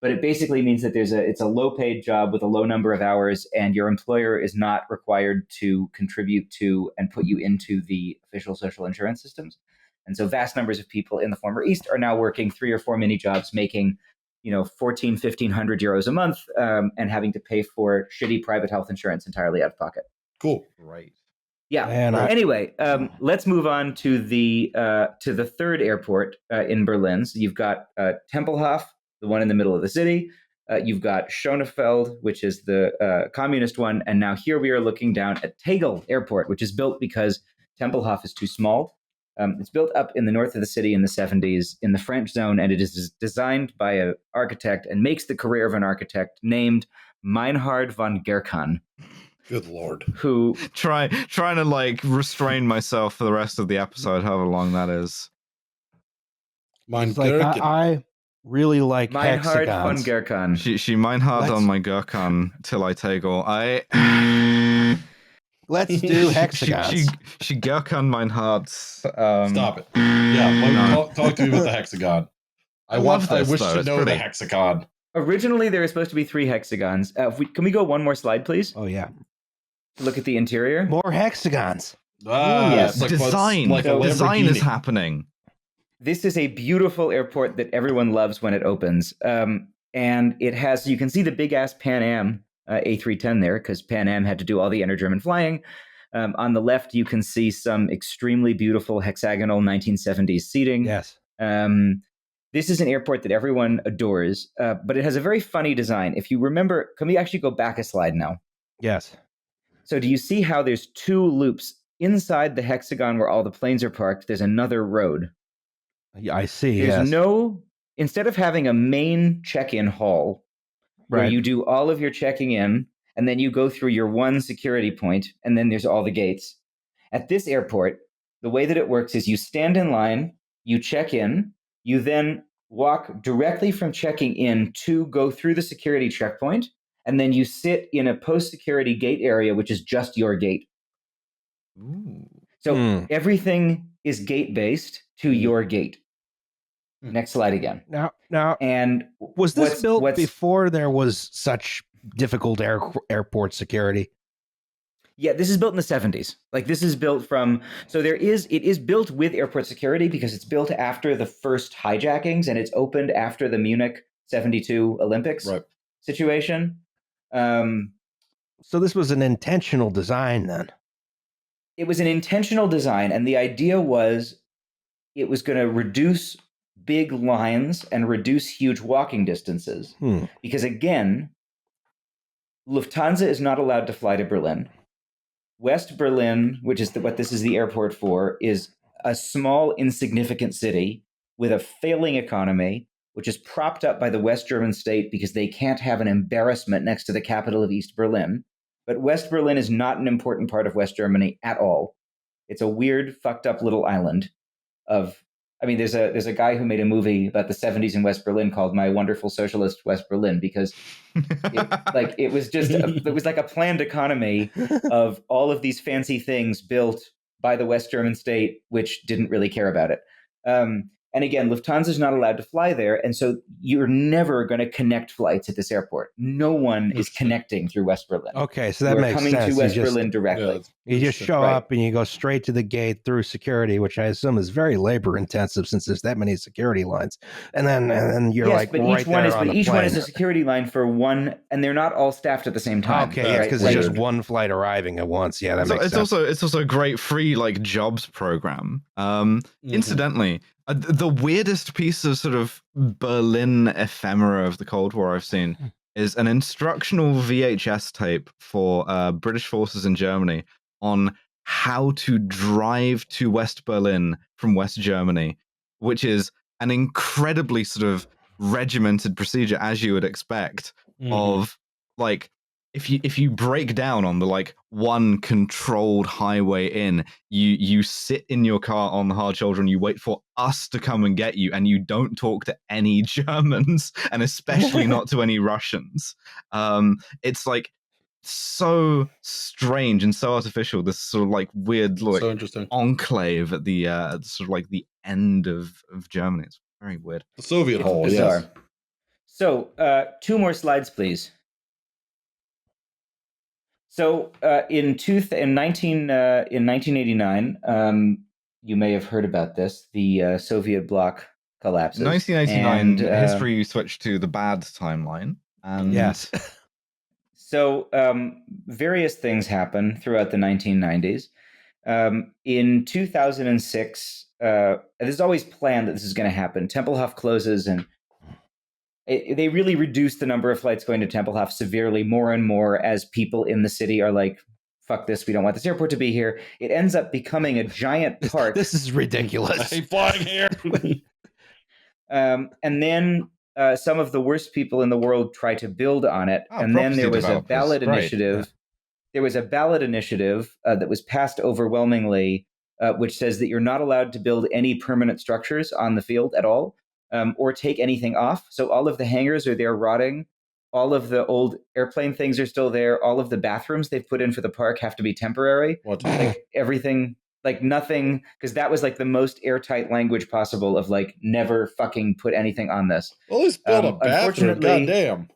But it basically means that it's a low-paid job with a low number of hours, and your employer is not required to contribute to and put you into the official social insurance systems. And so vast numbers of people in the former East are now working 3 or 4 mini jobs, making 1,400-1,500 euros a month, and having to pay for shitty private health insurance entirely out of pocket. Cool. Right. Yeah. Anyway, let's move on to the third airport in Berlin. So you've got Tempelhof, the one in the middle of the city. You've got Schönefeld, which is the communist one. And now here we are looking down at Tegel Airport, which is built because Tempelhof is too small. It's built up in the north of the city in the 70s in the French zone, and it is designed by an architect and makes the career of an architect named Meinhard von Gerkan. Good Lord. Who trying to like restrain myself for the rest of the episode, however long that is. I really like Meinhard von hexagons. Gerkan. She Meinhard on my Gerkan till I Tegel. Let's do hexagons. She Gerkan Meinhard. Stop it. Yeah, talk to me about the hexagon. I wish to know the hexagon. Originally, there were supposed to be 3 hexagons. Can we go one more slide, please? Oh, yeah. Look at the interior. More hexagons. Yes. Design is happening. This is a beautiful airport that everyone loves when it opens. And it has, you can see the big ass Pan Am A310 there, because Pan Am had to do all the inter-German flying. On the left, you can see some extremely beautiful hexagonal 1970s seating. Yes. This is an airport that everyone adores, but it has a very funny design. If you remember, can we actually go back a slide now? Yes. So do you see how there's 2 loops inside the hexagon where all the planes are parked? There's another road. Yeah, I see. There's instead of having a main check-in hall where you do all of your checking in and then you go through your one security point and then there's all the gates. At this airport, the way that it works is you stand in line, you check in, you then walk directly from checking in to go through the security checkpoint, and then you sit in a post-security gate area, which is just your gate. Ooh. So everything is gate-based to your gate. Next slide again. Now, and was this built before there was such difficult airport security? Yeah, this is built in the 70s. Like this is built from, it is built with airport security because it's built after the first hijackings and it's opened after the Munich 72 Olympics situation. So this was an intentional design then? It was an intentional design, and the idea was it was going to reduce big lines and reduce huge walking distances. Because again, Lufthansa is not allowed to fly to Berlin. West Berlin, which is what this is the airport for, is a small, insignificant city with a failing economy, which is propped up by the West German state because they can't have an embarrassment next to the capital of East Berlin. But West Berlin is not an important part of West Germany at all. It's a weird, fucked up little island of I mean, there's a guy who made a movie about the 70s in West Berlin called My Wonderful Socialist West Berlin, because it was like a planned economy of all of these fancy things built by the West German state, which didn't really care about it. And again, Lufthansa is not allowed to fly there, and so you're never going to connect flights at this airport. No one is connecting through West Berlin. Okay, so that You're makes coming sense. to West Berlin directly. You just show up and you go straight to the gate through security, which I assume is very labor intensive since there's that many security lines. And then you're yes, like but right each one there is on but the each one plane. is a security line for one, and they're not all staffed at the same time. Okay, because Like, it's just one flight arriving at once. Yeah, that makes sense. It's also a great free like jobs program. Incidentally, the weirdest piece of sort of Berlin ephemera of the Cold War I've seen is an instructional VHS tape for British forces in Germany on how to drive to West Berlin from West Germany, which is an incredibly sort of regimented procedure, as you would expect, of like if you break down on the like one controlled highway in, you sit in your car on the hard shoulder and you wait for us to come and get you, and you don't talk to any Germans, and especially not to any Russians. It's like so strange and so artificial, this sort of like weird like So interesting. enclave at the sort of like the end of Germany. It's very weird. The Soviet hole, bizarre. yes. So 2 more slides, please. So in 1989, you may have heard about this. The Soviet bloc collapses. 1989, and, history switched to the bad timeline. And yes. So various things happen throughout the 1990s. In 2006, there's always planned that this is going to happen. Tempelhof closes, and they really reduce the number of flights going to Tempelhof severely, more and more, as people in the city are like, fuck this, we don't want this airport to be here. It ends up becoming a giant park. This is ridiculous. I hate flying here. And then some of the worst people in the world try to build on it. And then there was a ballot initiative. There was a ballot initiative that was passed overwhelmingly, which says that you're not allowed to build any permanent structures on the field at all, or take anything off. So all of the hangars are there rotting. All of the old airplane things are still there. All of the bathrooms they've put in for the park have to be temporary. Like everything, like nothing, because that was like the most airtight language possible of like never fucking put anything on this. Well, let's build a bathroom. Goddamn.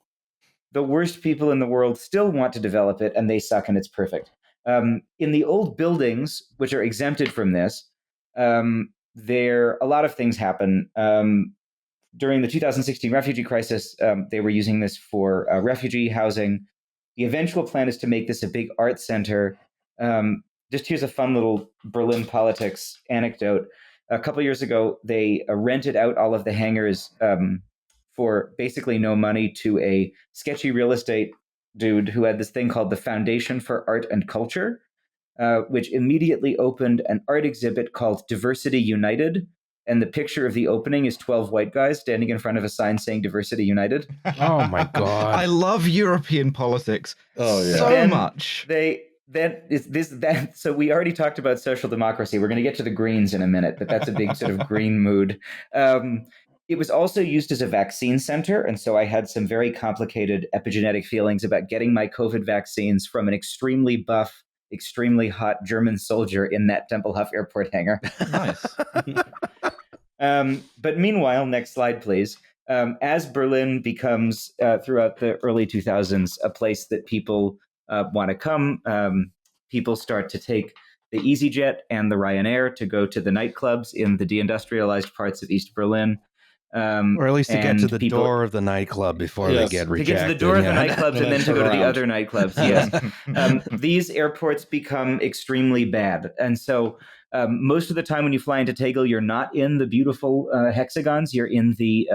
The worst people in the world still want to develop it, and they suck, and it's perfect. In the old buildings, which are exempted from this, there a lot of things happen. During the 2016 refugee crisis, they were using this for refugee housing. The eventual plan is to make this a big art center. Just here's a fun little Berlin politics anecdote. A couple years ago, they rented out all of the hangars for basically no money to a sketchy real estate dude who had this thing called the Foundation for Art and Culture, which immediately opened an art exhibit called Diversity United. And the picture of the opening is 12 white guys standing in front of a sign saying Diversity United. Oh my God. I love European politics so much. So we already talked about social democracy. We're going to get to the Greens in a minute, but that's a big sort of green mood. It was also used as a vaccine center. And so I had some very complicated epigenetic feelings about getting my COVID vaccines from an extremely buff, extremely hot German soldier in that Tempelhof airport hangar. Nice. But meanwhile, next slide, please. As Berlin becomes, throughout the early 2000s, a place that people want to come, people start to take the EasyJet and the Ryanair to go to the nightclubs in the deindustrialized parts of East Berlin. Or at least to get to the door of the nightclub before they get rejected. To get to the door of the nightclubs and then to go to the other nightclubs, yes. These airports become extremely bad. And so most of the time when you fly into Tegel, you're not in the beautiful hexagons. You're in the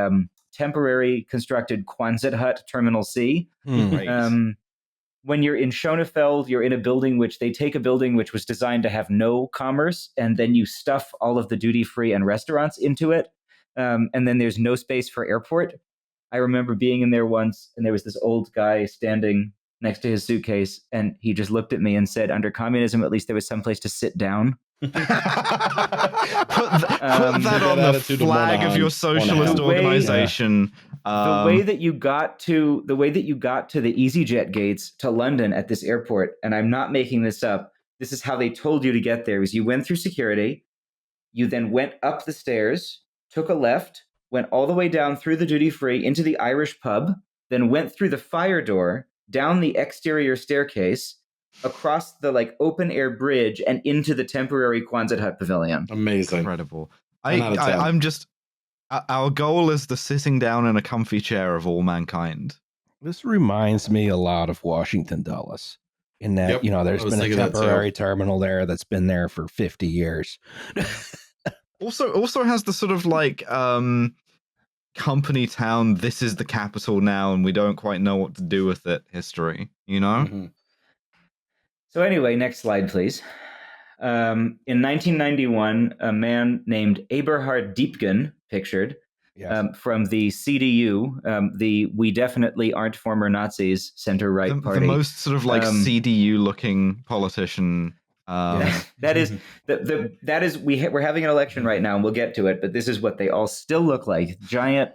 temporary constructed Quonset hut Terminal C. Right. When you're in Schönefeld, you're in a building which they take a building which was designed to have no commerce, and then you stuff all of the duty-free and restaurants into it. And then there's no space for airport. I remember being in there once, and there was this old guy standing next to his suitcase, and he just looked at me and said, under communism, at least there was someplace to sit down. Put that on the attitude to flag of your Monahan. socialist The way- organization. The way that you got to the EasyJet gates to London at this airport, and I'm not making this up, this is how they told you to get there, is you went through security, you then went up the stairs, took a left, went all the way down through the duty-free into the Irish pub, then went through the fire door, down the exterior staircase, across the like open air bridge, and into the temporary Quonset hut pavilion. Amazing. Incredible. 10 out of 10. I'm just. Our goal is the sitting down in a comfy chair of all mankind. This reminds me a lot of Washington Dulles in that, Yep, there's I was been a thinking that too. temporary terminal there that's been there for 50 years. Also has the sort of like company town, this is the capital now and we don't quite know what to do with it history, you know? Mhm. So anyway, next slide, please. In 1991, a man named Eberhard Diepgen, pictured, Yes. from the CDU, the We Definitely Aren't Former Nazis center-right party. The most sort of like CDU-looking politician. That is we're having an election right now, and we'll get to it. But this is what they all still look like: giant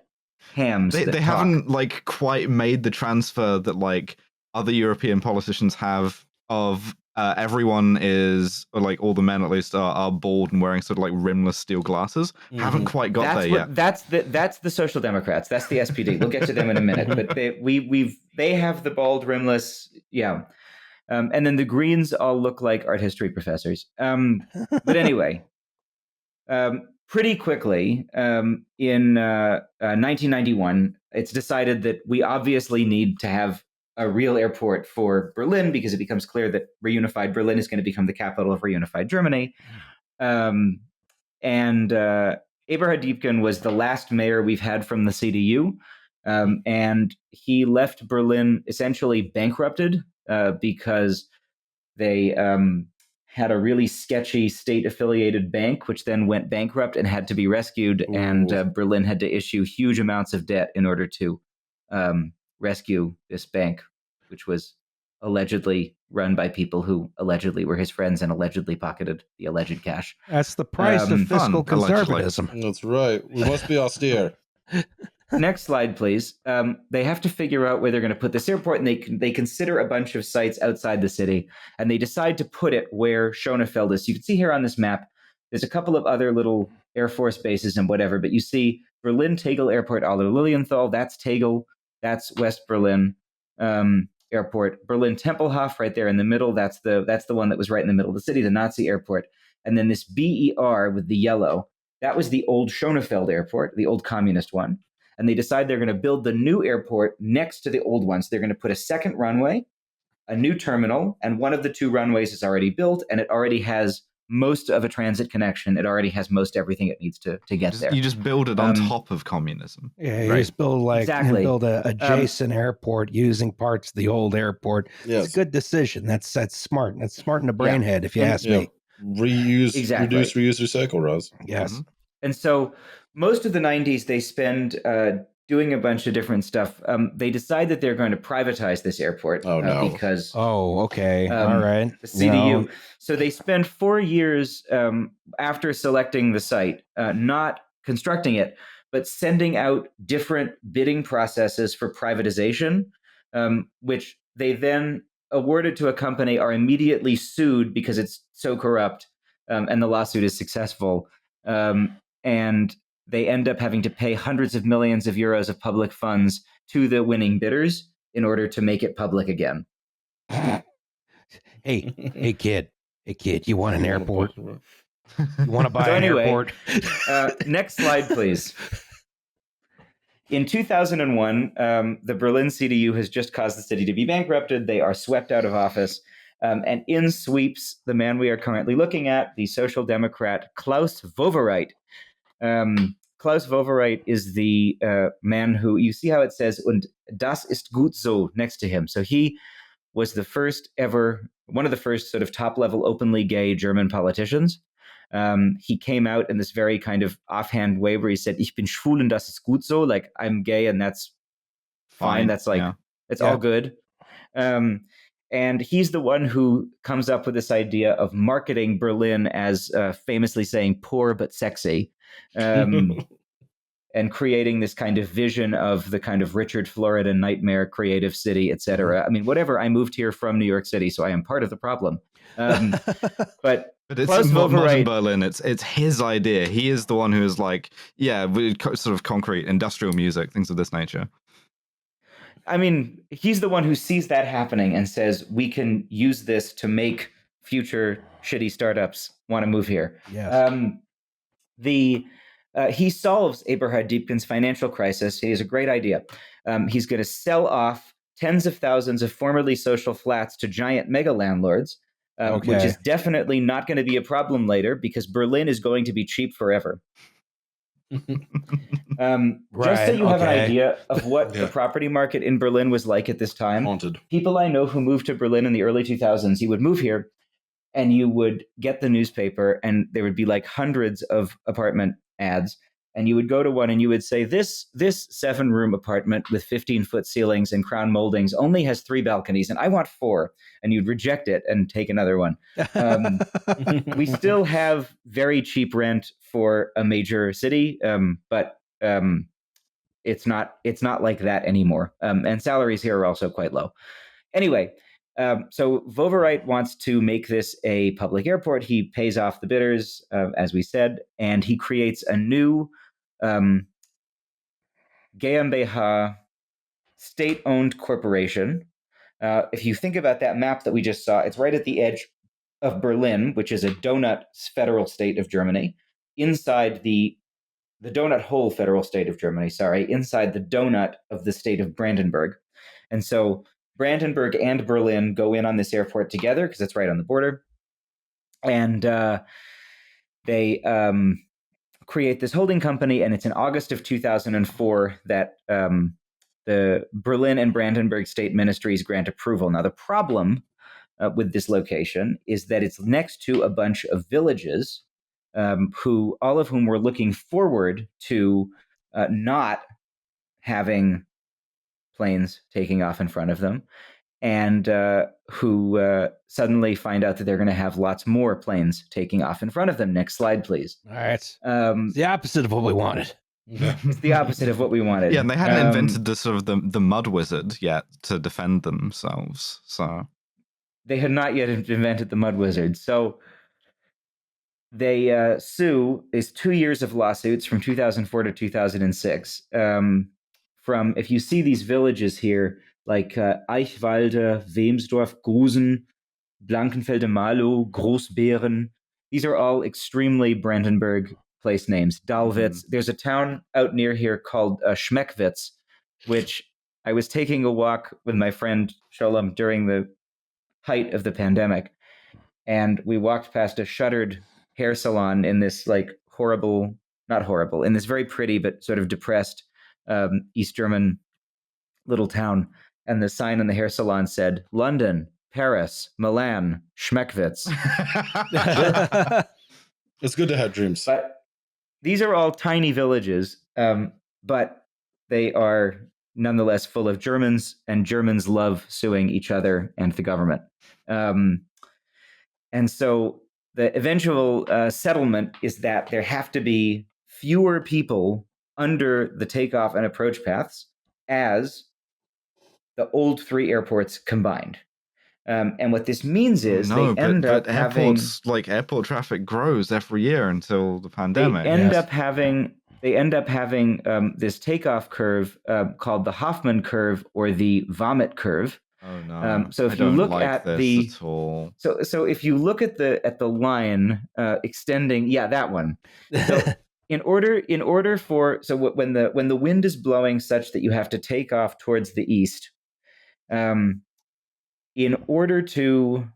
hams. They haven't like quite made the transfer that like other European politicians have of everyone is, or like all the men at least are bald and wearing sort of like rimless steel glasses. Haven't quite got there yet. That's the Social Democrats. That's the SPD. We'll get to them in a minute. But they have the bald rimless. Yeah. And then the Greens all look like art history professors. But anyway, pretty quickly in 1991, it's decided that we obviously need to have a real airport for Berlin because it becomes clear that reunified Berlin is going to become the capital of reunified Germany. And Eberhard Diepgen was the last mayor we've had from the CDU. And he left Berlin essentially bankrupted because they had a really sketchy state-affiliated bank, which then went bankrupt and had to be rescued. Ooh. And Berlin had to issue huge amounts of debt in order to rescue this bank, which was allegedly run by people who allegedly were his friends and allegedly pocketed the alleged cash. That's the price of fiscal conservatism. That's right. We must be austere. Next slide, please. They have to figure out where they're going to put this airport, and they consider a bunch of sites outside the city, and they decide to put it where Schönefeld is. You can see here on this map, there's a couple of other little Air Force bases and whatever, but you see Berlin-Tegel Airport, Aller-Lilienthal, that's Tegel, that's West Berlin Airport. Berlin-Tempelhof right there in the middle, that's the one that was right in the middle of the city, the Nazi airport. And then this BER with the yellow, that was the old Schönefeld Airport, the old communist one. And they decide they're going to build the new airport next to the old one. So they're going to put a second runway, a new terminal, and one of the two runways is already built, and it already has most of a transit connection. It already has most everything it needs to get there. You just build it on top of communism. Yeah, you just build build a adjacent airport using parts of the old airport. Yes. It's a good decision. That's smart. That's smart in the brain head, if you ask me. Reuse, reduce, reuse, recycle, Roz. Yes. Mm-hmm. And so most of the 90s, they spend doing a bunch of different stuff. They decide that they're going to privatize this airport. Oh, no. Because... Oh, okay. All right. The CDU. No. So they spend 4 years after selecting the site, not constructing it, but sending out different bidding processes for privatization, which they then awarded to a company, are immediately sued because it's so corrupt, and the lawsuit is successful. And they end up having to pay hundreds of millions of euros of public funds to the winning bidders in order to make it public again. Hey, kid, you want an airport? You want to buy an airport? Next slide, please. In 2001, the Berlin CDU has just caused the city to be bankrupted. They are swept out of office. And in sweeps the man we are currently looking at, the Social Democrat Klaus Wowereit. Klaus Wowereit is the man who, you see how it says, und das ist gut so, next to him. So he was one of the first sort of top-level openly gay German politicians. He came out in this very kind of offhand way where he said, ich bin schwul und das ist gut so, like I'm gay and that's fine. That's like, it's all good. And he's the one who comes up with this idea of marketing Berlin as famously saying poor but sexy. And creating this kind of vision of the kind of Richard Florida nightmare creative city, etc. I mean, whatever, I moved here from New York City, so I am part of the problem. But it's Klaus modern Wowereit, Berlin. It's his idea. He is the one who is like, sort of concrete, industrial music, things of this nature. I mean, he's the one who sees that happening and says, we can use this to make future shitty startups want to move here. Yes. He solves Eberhard Diepgen's financial crisis. He has a great idea. He's going to sell off tens of thousands of formerly social flats to giant mega landlords, which is definitely not going to be a problem later because Berlin is going to be cheap forever. Just so you have an idea of what the property market in Berlin was like at this time. Haunted. People I know who moved to Berlin in the early 2000s, you would move here and you would get the newspaper and there would be like hundreds of apartment ads. And you would go to one and you would say, this 7-room apartment with 15-foot ceilings and crown moldings only has 3 balconies and I want 4. And you'd reject it and take another one. We still have very cheap rent for a major city, but it's not like that anymore. And salaries here are also quite low. Anyway, so Wowereit wants to make this a public airport. He pays off the bidders, as we said, and he creates a new GmbH state-owned corporation. If you think about that map that we just saw, it's right at the edge of Berlin, which is a donut federal state of Germany, inside the donut hole federal state of Germany, inside the donut of the state of Brandenburg. And so Brandenburg and Berlin go in on this airport together because it's right on the border. And they create this holding company, and it's in August of 2004 that the Berlin and Brandenburg state ministries grant approval. Now, the problem with this location is that it's next to a bunch of villages all of whom were looking forward to not having planes taking off in front of them, and who suddenly find out that they're going to have lots more planes taking off in front of them. Next slide, please. All right. It's the opposite of what we wanted. It's the opposite of what we wanted. Yeah, and they hadn't invented the sort of the mud wizard yet to defend themselves. So they had not yet invented the mud wizard. So they sue. There's 2 years of lawsuits from 2004 to 2006. From, if you see these villages here, like Eichwalde, Wemsdorf, Grusen, Blankenfelde Malo, Großbeeren, these are all extremely Brandenburg place names. Dalwitz. There's a town out near here called Schmeckwitz, which I was taking a walk with my friend Sholem during the height of the pandemic, and we walked past a shuttered hair salon in this like in this very pretty but sort of depressed East German little town. And the sign on the hair salon said, London, Paris, Milan, Schmeckwitz. It's good to have dreams. But these are all tiny villages, but they are nonetheless full of Germans, and Germans love suing each other and the government. And so the eventual settlement is that there have to be fewer people under the takeoff and approach paths as the old 3 airports combined. And what this means is they end up having airport traffic grows every year until the pandemic. They end up having this takeoff curve called the Hoffman curve or the vomit curve. Oh no! So if you look at the at all. So if you look at the line extending, that one. So in order for when the wind is blowing such that you have to take off towards the east, in order to,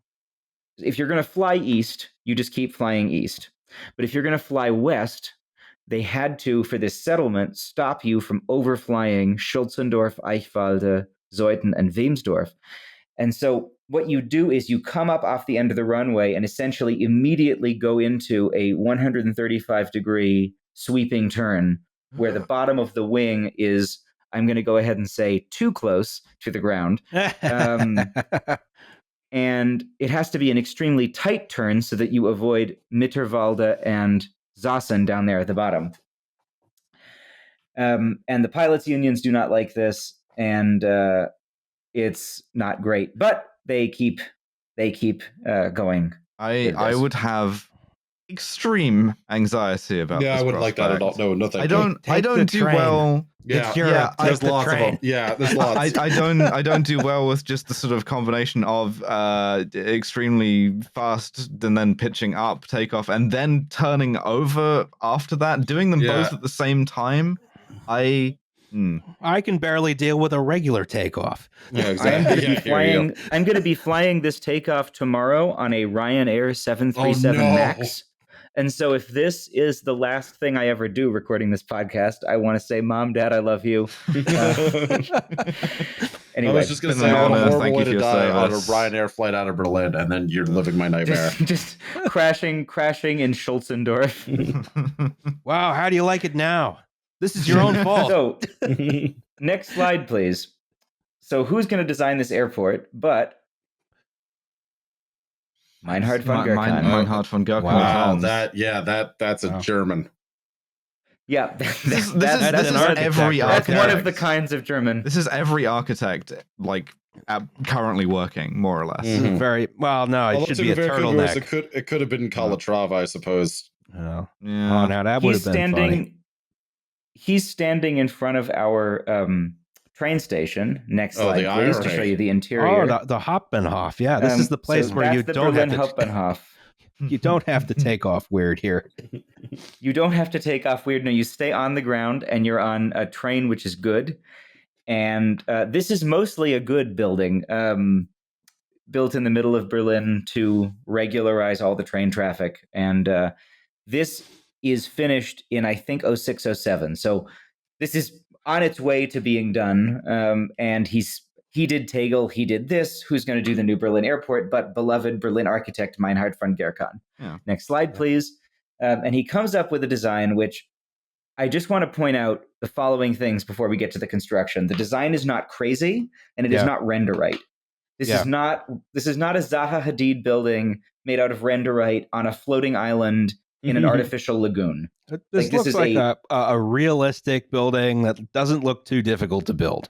if you're going to fly east, you just keep flying east. But if you're going to fly west, they had to, for this settlement, stop you from overflying Schulzendorf, Eichwalde, Zeuthen, and Wemsdorf. And so what you do is you come up off the end of the runway and essentially immediately go into a 135-degree sweeping turn where the bottom of the wing is I'm going to go ahead and say too close to the ground. And it has to be an extremely tight turn so that you avoid Mitterwalde and Zossen down there at the bottom. And the pilots' unions do not like this, and it's not great. But they keep going. I would have extreme anxiety about Yeah, this I wouldn't like that at all. prospect. No, thank I don't do train. well. Yeah, It's Europe. Yeah, Take there's the lots of train. them. Yeah, there's lots. I don't do well with just the sort of combination of extremely fast and then pitching up, takeoff, and then turning over after that. Doing them Yeah. both at the same time, I can barely deal with a regular takeoff. Yeah, I am exactly. going to be Yeah, here you go. flying. I'm going to be flying this takeoff tomorrow on a Ryanair 737 Oh, no. Max. And so, if this is the last thing I ever do recording this podcast, I want to say, Mom, Dad, I love you. Anyway, I was just going to been say, an what a honor. horrible Thank way you for to your die on a service. Ryanair flight out of Berlin, and then you're living my nightmare. just crashing in Schulzendorf. Wow, how do you like it now? This is your own fault. So, next slide, please. So, who's going to design this airport? But Meinhard von Gerkan. Meinhard von Gerkan. Wow. Wow, that's a German. Yeah, This is that's every that's one architect. of the kinds of German. This is every architect currently working, more or less. This is very well. No, it Although should to be a fair, turtleneck. it could have been Calatrava, I suppose. Oh, Yeah. now that would have been funny. He's standing in front of our train station. Next slide, the please, to irony. show you the interior. Oh, the Hauptbahnhof. Yeah, this is the place so where that's you the don't Berlin have to. Hauptbahnhof. You don't have to take off weird here. You don't have to take off weird. No, you stay on the ground and you're on a train, which is good. And this is mostly a good building, built in the middle of Berlin to regularize all the train traffic. And this is finished in, I think, 06, 07. So this is on its way to being done. And he did Tegel, he did this. Who's going to do the new Berlin airport? But beloved Berlin architect Meinhard von Gerkan. Yeah. Next slide, please. And he comes up with a design which I just want to point out the following things before we get to the construction. The design is not crazy, and it is not renderite. This is not a Zaha Hadid building made out of renderite on a floating island in an artificial lagoon. This looks like a realistic building that doesn't look too difficult to build.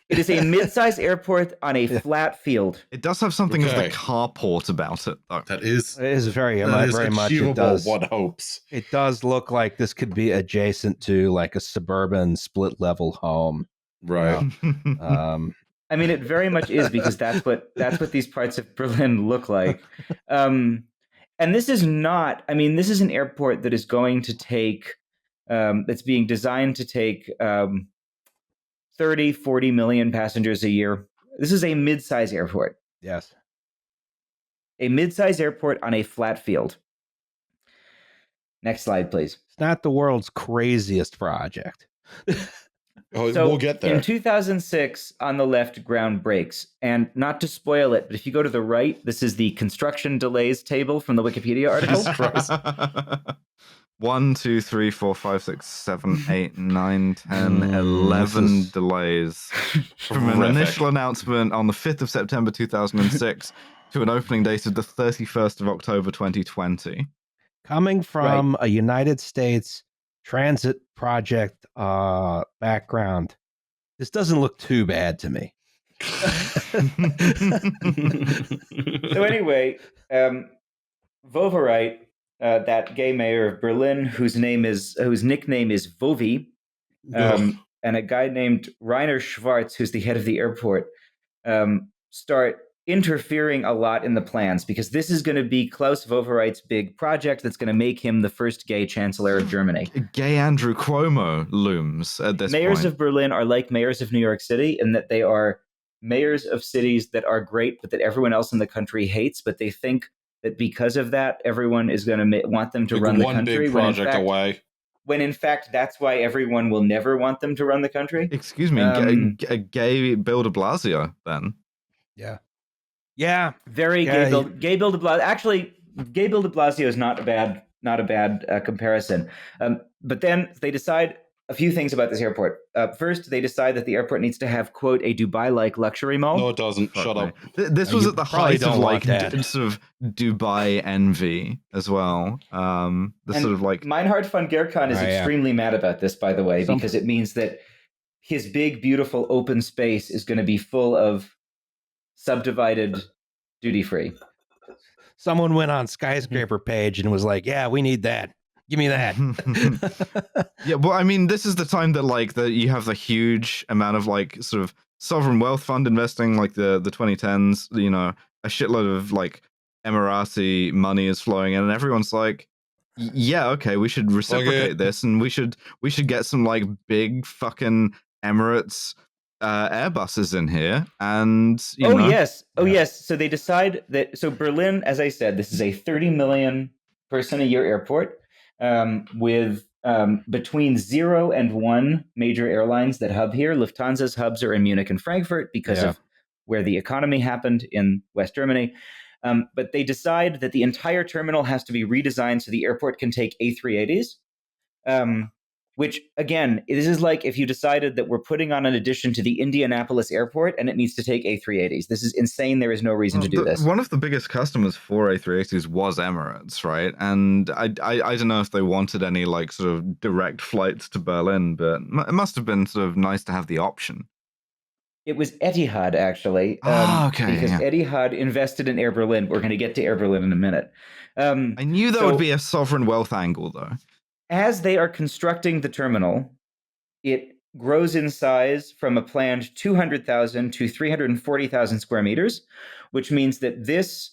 It is a mid-sized airport on a flat field. It does have something of the Okay. carport about it, though. That is It is very much. achievable, It does. one hopes. It does look like this could be adjacent to like a suburban split level home. Right. I mean, it very much is, because that's what these parts of Berlin look like. And this is not, I mean, this is an airport that is going to take, that's being designed to take 30, 40 million passengers a year. This is a mid-size airport. Yes. A mid-size airport on a flat field. Next slide, please. It's not the world's craziest project. Oh, So we'll get there. in 2006, on the left, ground breaks. And not to spoil it, but if you go to the right, this is the construction delays table from the Wikipedia article. Jesus Christ. 1, 2, 3, 4, 5, 6, 7, 8, 9, 10, 11 delays. From an Horrific. initial announcement on the 5th of September 2006 to an opening date of the 31st of October 2020. Coming from a United States transit project background, this doesn't look too bad to me. So anyway, Wowereit, that gay mayor of Berlin, whose nickname is Wovi, and a guy named Rainer Schwarz, who's the head of the airport, start interfering a lot in the plans, because this is going to be Klaus Wowereit's big project that's going to make him the first gay chancellor of Germany. Gay Andrew Cuomo looms at this Mayors point. of Berlin are like mayors of New York City in that they are mayors of cities that are great, but that everyone else in the country hates, but they think that because of that, everyone is going to want them to Like run the one country. big project away. When in fact, that's why everyone will never want them to run the country. Excuse me, gay Bill de Blasio, then. Yeah. Yeah. Very Yeah, gay Bill de Blasio. Actually, gay Bill de Blasio is not a bad comparison. But then they decide a few things about this airport. First, they decide that the airport needs to have, quote, a Dubai-like luxury mall. No, it doesn't. Fuck Shut me. up. This Oh, was you at the probably height of don't like want that. sort of Dubai envy as well. The And sort of like Meinhard von Gerkan is Oh, yeah. extremely mad about this, by the way, because it means that his big, beautiful open space is going to be full of subdivided duty-free. Someone went on skyscraper page and was like, "Yeah, we need that. Give me that." yeah, well, I mean, this is the time that like you have the huge amount of like sort of sovereign wealth fund investing, like the 2010s. You know, a shitload of like Emirati money is flowing in, and everyone's like, "Yeah, okay, we should reciprocate this, and we should get some like big fucking Emirates Airbuses in here." And you know, Yes. So they decide that. So Berlin, as I said, this is a 30 million person a year airport with between 0 and 1 major airlines that hub here. Lufthansa's hubs are in Munich and Frankfurt because of where the economy happened in West Germany. But they decide that the entire terminal has to be redesigned so the airport can take A380s. Which, again, this is like if you decided that we're putting on an addition to the Indianapolis airport and it needs to take A380s. This is insane. There is no reason to do this. One of the biggest customers for A380s was Emirates, right? And I don't know if they wanted any like sort of direct flights to Berlin, but it must have been sort of nice to have the option. It was Etihad, actually. Okay. Because Etihad invested in Air Berlin. We're going to get to Air Berlin in a minute. I knew there would be a sovereign wealth angle, though. As they are constructing the terminal, it grows in size from a planned 200,000 to 340,000 square meters, which means that this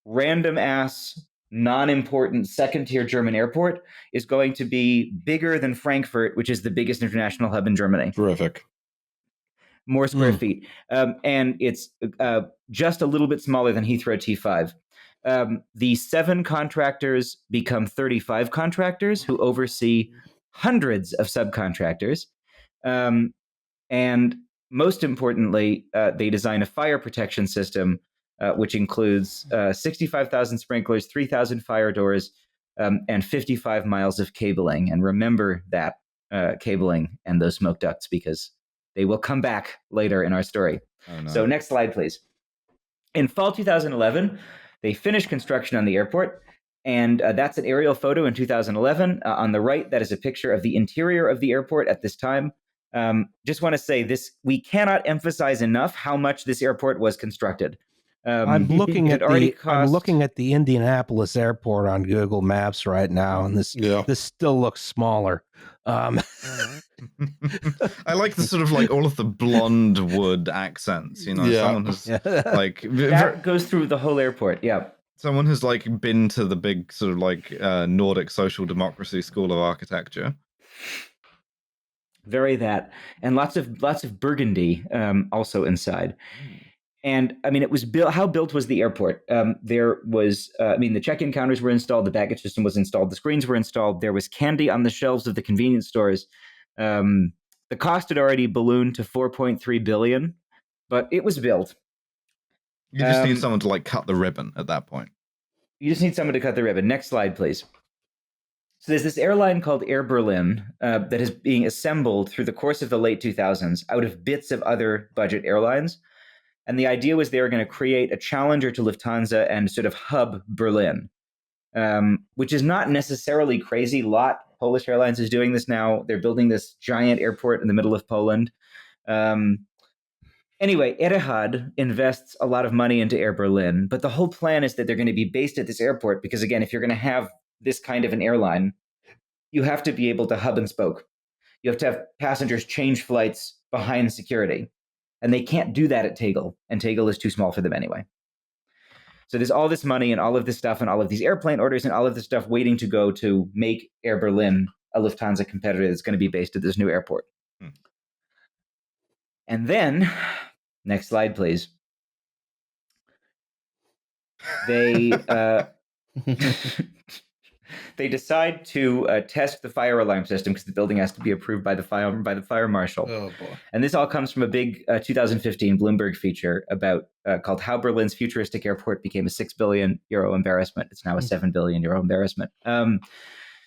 random-ass, non-important second-tier German airport is going to be bigger than Frankfurt, which is the biggest international hub in Germany. Terrific. More square feet. And it's just a little bit smaller than Heathrow T5. The 7 contractors become 35 contractors who oversee hundreds of subcontractors. And most importantly, they design a fire protection system, which includes 65,000 sprinklers, 3,000 fire doors, and 55 miles of cabling. And remember that cabling and those smoke ducts, because they will come back later in our story. Oh, no. So next slide, please. In fall 2011, they finished construction on the airport, and that's an aerial photo in 2011. On the right, that is a picture of the interior of the airport at this time. Just want to say this: we cannot emphasize enough how much this airport was constructed. I'm looking at the Indianapolis airport on Google Maps right now, and this still looks smaller. I like the sort of like all of the blonde wood accents, you know. Someone has like that goes through the whole airport. Yeah. Someone has like been to the big sort of like Nordic social democracy school of architecture. Very that, and lots of burgundy also inside. And I mean, it was built. How built was the airport? There was, the check-in counters were installed, the baggage system was installed, the screens were installed. There was candy on the shelves of the convenience stores. The cost had already ballooned to $4.3 billion, but it was built. You just need someone to like cut the ribbon at that point. You just need someone to cut the ribbon. Next slide, please. So there's this airline called Air Berlin that is being assembled through the course of the late 2000s out of bits of other budget airlines. And the idea was they were going to create a challenger to Lufthansa and sort of hub Berlin, which is not necessarily crazy. Polish Airlines is doing this now. They're building this giant airport in the middle of Poland. Anyway, Etihad invests a lot of money into Air Berlin, but the whole plan is that they're going to be based at this airport because, again, if you're going to have this kind of an airline, you have to be able to hub and spoke. You have to have passengers change flights behind security. And they can't do that at Tegel, and Tegel is too small for them anyway. So there's all this money and all of this stuff and all of these airplane orders and all of this stuff waiting to go to make Air Berlin a Lufthansa competitor that's going to be based at this new airport. And then, next slide, please. They they decide to test the fire alarm system because the building has to be approved by the fire marshal. Oh boy! And this all comes from a big 2015 Bloomberg feature about called "How Berlin's Futuristic Airport Became a €6 billion Embarrassment." It's now a €7 billion embarrassment.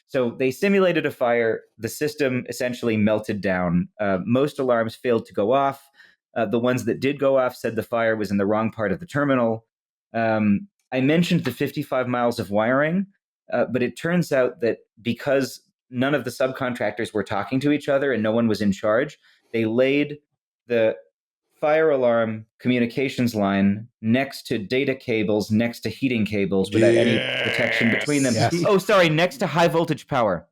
So they simulated a fire. The system essentially melted down. Most alarms failed to go off. The ones that did go off said the fire was in the wrong part of the terminal. I mentioned the 55 miles of wiring, but it turns out that because none of the subcontractors were talking to each other and no one was in charge, they laid the fire alarm communications line next to data cables, next to heating cables without any protection between them. Yes. Oh, sorry, next to high voltage power.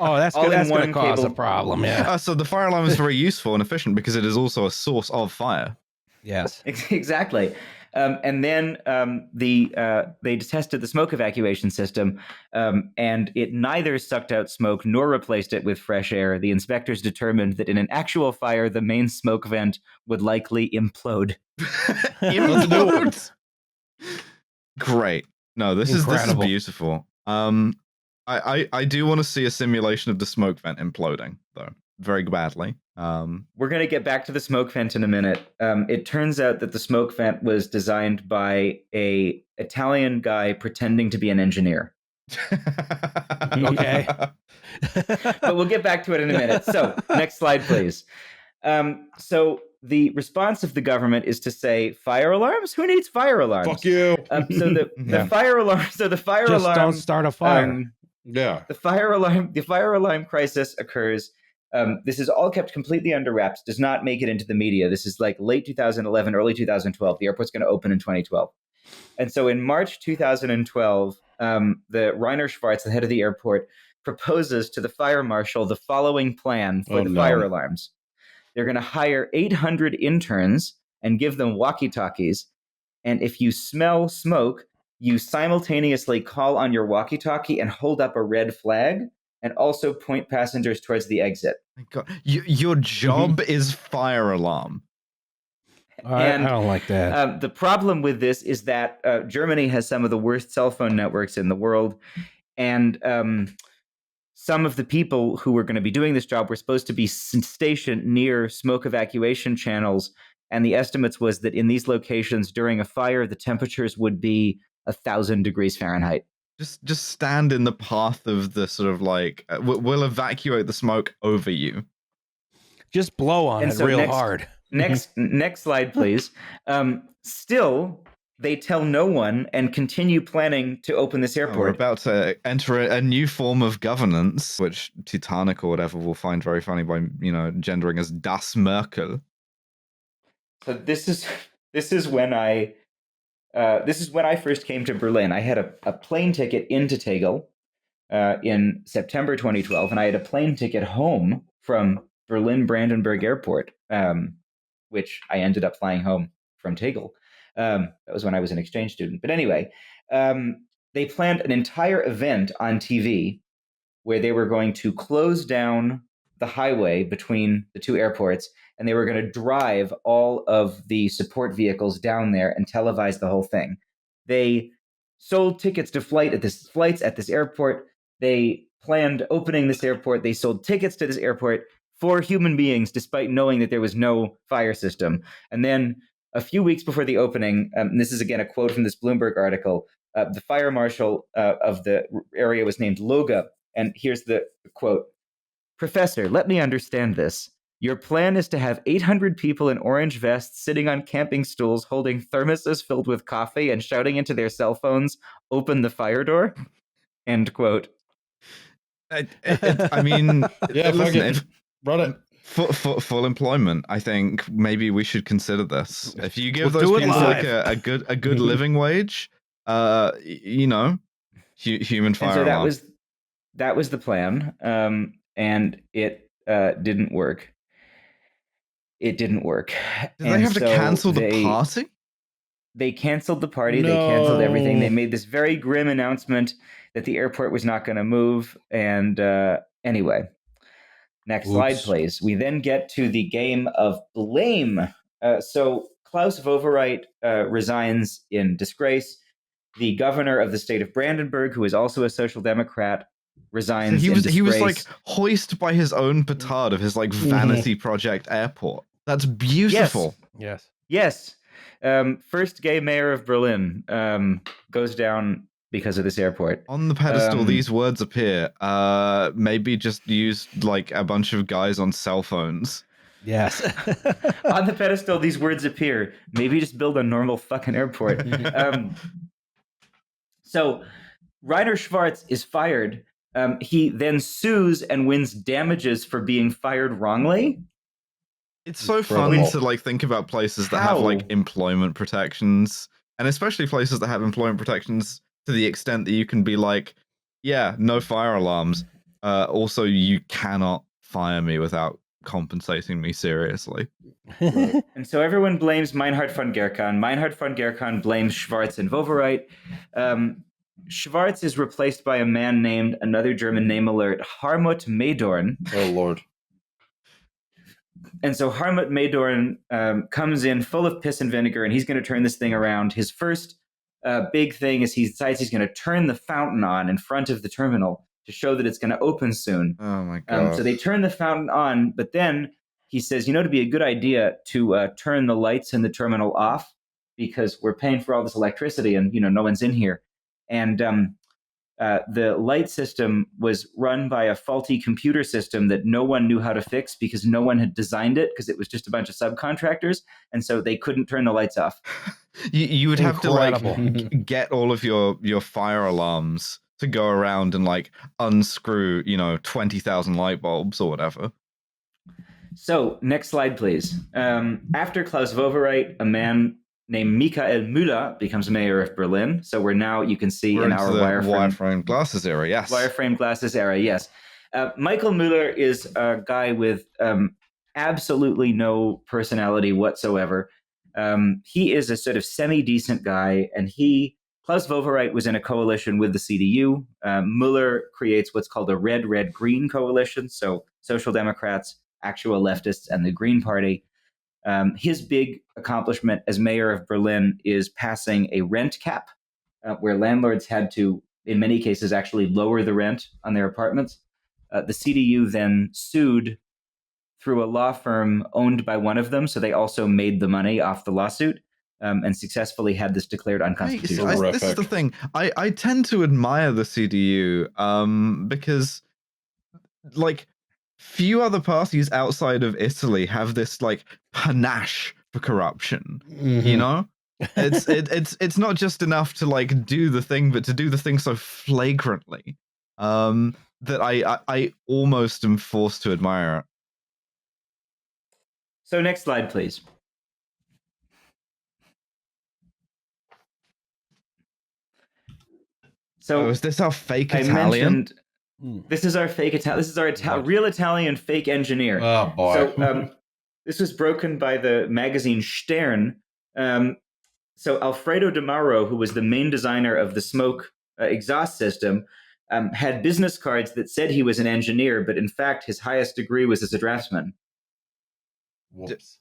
Oh, that's All good. in That's going one to cause a cable. problem. Yeah. So the fire alarm is very useful and efficient because it is also a source of fire. Yes. Exactly. And then they tested the smoke evacuation system, and it neither sucked out smoke nor replaced it with fresh air. The inspectors determined that in an actual fire, the main smoke vent would likely implode. Implode. Great. No, this is beautiful. I do want to see a simulation of the smoke vent imploding, though, very badly. We're going to get back to the smoke vent in a minute. It turns out that the smoke vent was designed by a Italian guy pretending to be an engineer. Okay. But we'll get back to it in a minute. So next slide, please. So the response of the government is to say, fire alarms? Who needs fire alarms? Fuck you. So the fire alarm. So the fire Just alarm. don't start a fire. Yeah. The fire alarm crisis occurs. This is all kept completely under wraps. Does not make it into the media. This is like late 2011, early 2012. The airport's going to open in 2012. And so in March 2012, the Rainer Schwartz, the head of the airport, proposes to the fire marshal the following plan for fire alarms. They're going to hire 800 interns and give them walkie-talkies. And if you smell smoke, you simultaneously call on your walkie-talkie and hold up a red flag and also point passengers towards the exit. God. Your job is fire alarm. I don't like that. The problem with this is that Germany has some of the worst cell phone networks in the world. And some of the people who were going to be doing this job were supposed to be stationed near smoke evacuation channels. And the estimates was that in these locations during a fire, the temperatures would be 1,000 degrees Fahrenheit. Just stand in the path of the sort of like, we'll evacuate the smoke over you. Just blow on it real hard. Next slide, please. Still, they tell no one and continue planning to open this airport. We're about to enter a new form of governance, which Titanic or whatever will find very funny by, gendering as Das Merkel. So this is when I first came to Berlin. I had a plane ticket into Tegel in September 2012, and I had a plane ticket home from Berlin-Brandenburg Airport, which I ended up flying home from Tegel. That was when I was an exchange student. But anyway, they planned an entire event on TV where they were going to close down the highway between the two airports, and they were going to drive all of the support vehicles down there and televise the whole thing. They sold tickets to flights at this airport. They planned opening this airport. They sold tickets to this airport for human beings, despite knowing that there was no fire system. And then a few weeks before the opening, and this is again a quote from this Bloomberg article, the fire marshal of the area was named Loga. And here's the quote. "Professor, let me understand this. Your plan is to have 800 people in orange vests sitting on camping stools holding thermoses filled with coffee and shouting into their cell phones, 'Open the fire door'?" End quote. I mean, Yeah, listen, run it. Full employment. I think maybe we should consider this. If you give We'll those do it people like live. a good living wage, human fire And so alarm. that was the plan, and it didn't work. It didn't work. Did they have to cancel the party? They canceled the party. No. They canceled everything. They made this very grim announcement that the airport was not going to move. And anyway, next slide, please. We then get to the game of blame. So Klaus Wowereit resigns in disgrace. The governor of the state of Brandenburg, who is also a social democrat, resigns in disgrace. He was like hoisted by his own petard of his like vanity project airport. That's beautiful. Yes. First gay mayor of Berlin goes down because of this airport. On the pedestal, these words appear. Maybe just use like a bunch of guys on cell phones. Yes. On the pedestal, these words appear. Maybe just build a normal fucking airport. So Rainer Schwartz is fired. He then sues and wins damages for being fired wrongly. It's so fun to like think about places that have like employment protections, and especially places that have employment protections to the extent that you can be like, yeah, no fire alarms. Also, you cannot fire me without compensating me seriously. And so everyone blames Meinhard von Gerkan. Meinhard von Gerkan blames Schwartz and Wovereit. Schwartz is replaced by a man named, another German name alert, Harmut Maydorn. Oh, Lord. And so Harmut Maydorn comes in full of piss and vinegar, and he's going to turn this thing around. His first big thing is he decides he's going to turn the fountain on in front of the terminal to show that it's going to open soon. Oh, my God. So they turn the fountain on, but then he says, it'd be a good idea to turn the lights in the terminal off because we're paying for all this electricity and, no one's in here. And the light system was run by a faulty computer system that no one knew how to fix because no one had designed it because it was just a bunch of subcontractors. And so they couldn't turn the lights off. You would have to like get all of your fire alarms to go around and like unscrew, 20,000 light bulbs or whatever. So next slide, please. After Klaus Wowereit, a man named Michael Müller becomes mayor of Berlin. So we're now, you can see in our wireframe glasses era, yes. Wireframe glasses era, yes. Michael Müller is a guy with absolutely no personality whatsoever. He is a sort of semi-decent guy, and Klaus Wowereit was in a coalition with the CDU. Müller creates what's called a red-red-green coalition, so Social Democrats, actual leftists, and the Green Party. His big accomplishment as mayor of Berlin is passing a rent cap, where landlords had to, in many cases, actually lower the rent on their apartments. The CDU then sued through a law firm owned by one of them, so they also made the money off the lawsuit and successfully had this declared unconstitutional. This is the thing. I tend to admire the CDU because, like, few other parties outside of Italy have this like panache for corruption. Mm-hmm. It's not just enough to like do the thing, but to do the thing so flagrantly that I almost am forced to admire it. So next slide, please. So is this our fake Italian? This is our fake Italian. This is our real Italian fake engineer. Oh boy! So this was broken by the magazine Stern. So Alfredo De Mauro, who was the main designer of the smoke exhaust system, had business cards that said he was an engineer, but in fact, his highest degree was as a draftsman. Whoops.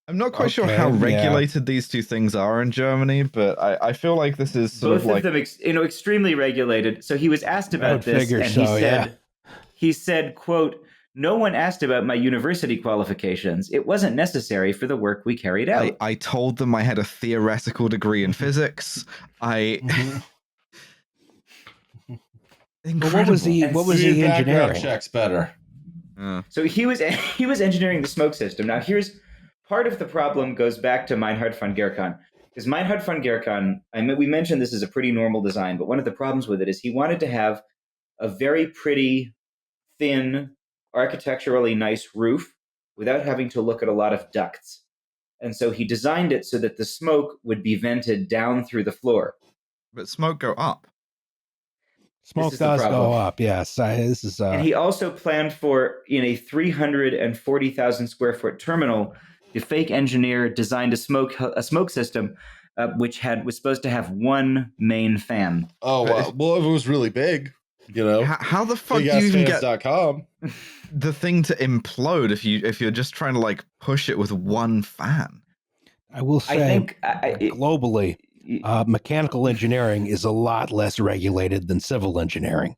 I'm not quite sure how regulated these two things are in Germany, but I feel like this is both of them, extremely regulated. So he was asked about this, and he said, quote, "No one asked about my university qualifications. It wasn't necessary for the work we carried out." I told them I had a theoretical degree in physics. Incredible. What was he engineering? Checks better. So he was engineering the smoke system. Now here's part of the problem goes back to Meinhard von Gerkan. Because Meinhard von Gerkan, we mentioned this is a pretty normal design, but one of the problems with it is he wanted to have a very pretty, thin, architecturally nice roof without having to look at a lot of ducts. And so he designed it so that the smoke would be vented down through the floor. But smoke go up. Smoke does go up, yes. And he also planned for, in a 340,000 square foot terminal, the fake engineer designed a smoke system which was supposed to have one main fan. Oh, wow. Well, if it was really big, How the fuck do you even get the thing to implode if you're just trying to like push it with one fan? I will say, globally, mechanical engineering is a lot less regulated than civil engineering.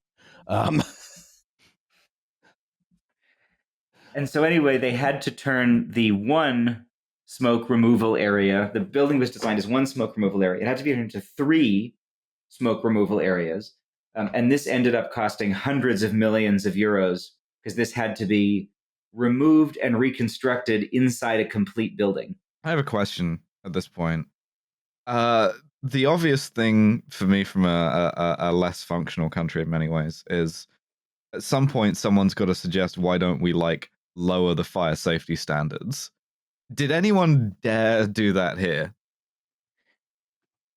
And so anyway, they had to turn the one smoke removal area. The building was designed as one smoke removal area. It had to be turned into three smoke removal areas. And this ended up costing hundreds of millions of euros because this had to be removed and reconstructed inside a complete building. I have a question at this point. The obvious thing for me from a less functional country in many ways is at some point someone's got to suggest why don't we like lower the fire safety standards. Did anyone dare do that here?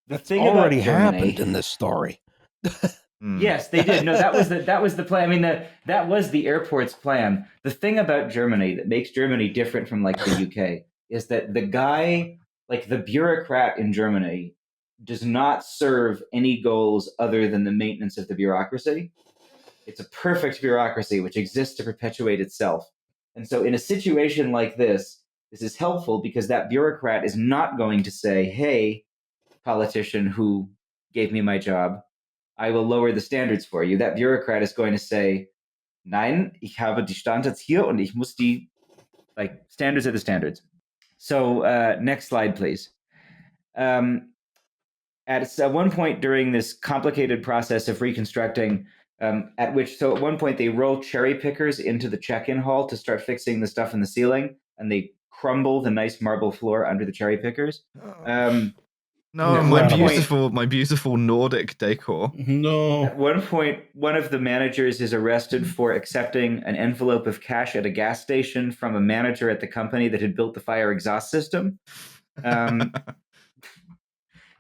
The That's thing already about Germany, happened in this story. Yes, they did. No, that was the plan. I mean, that was the airport's plan. The thing about Germany that makes Germany different from like the UK is that the guy, like the bureaucrat in Germany, does not serve any goals other than the maintenance of the bureaucracy. It's a perfect bureaucracy which exists to perpetuate itself. And so in a situation like this is helpful because that bureaucrat is not going to say, hey, politician who gave me my job, I will lower the standards for you. That bureaucrat is going to say, nein, ich habe die Standards hier und ich muss die, like, standards are the standards. So next slide, please. At one point during this complicated process of reconstructing, at one point they roll cherry pickers into the check-in hall to start fixing the stuff in the ceiling, and they crumble the nice marble floor under the cherry pickers. No, my beautiful Nordic decor. No. At one point, one of the managers is arrested for accepting an envelope of cash at a gas station from a manager at the company that had built the fire exhaust system.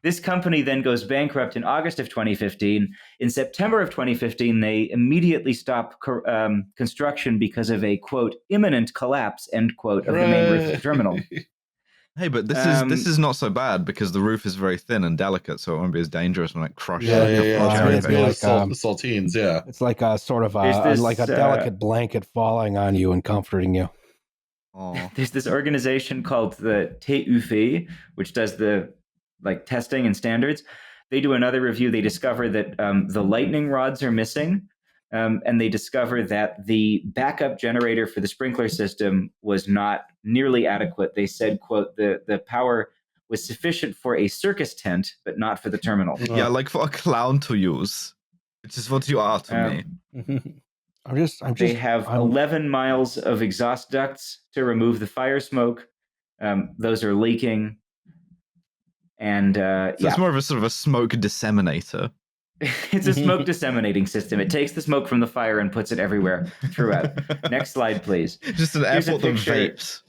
This company then goes bankrupt in August of 2015. In September of 2015, they immediately stop construction because of a, quote, imminent collapse, end quote, of the main roof of the terminal. Hey, but this is not so bad because the roof is very thin and delicate, so it won't be as dangerous when it crushes. It's made like, of saltines, yeah. It's like a sort of like a delicate blanket falling on you and comforting you. There's this organization called the TÜV, which does the testing and standards. They do another review. They discover that the lightning rods are missing, and they discover that the backup generator for the sprinkler system was not nearly adequate. They said, quote, the power was sufficient for a circus tent, but not for the terminal. Yeah, like for a clown to use, which is what you are to me. They have 11 miles of exhaust ducts to remove the fire smoke. Those are leaking. And so it's more of a sort of a smoke disseminator. It's a smoke disseminating system. It takes the smoke from the fire and puts it everywhere throughout. Next slide, please. Just an airport that vapes.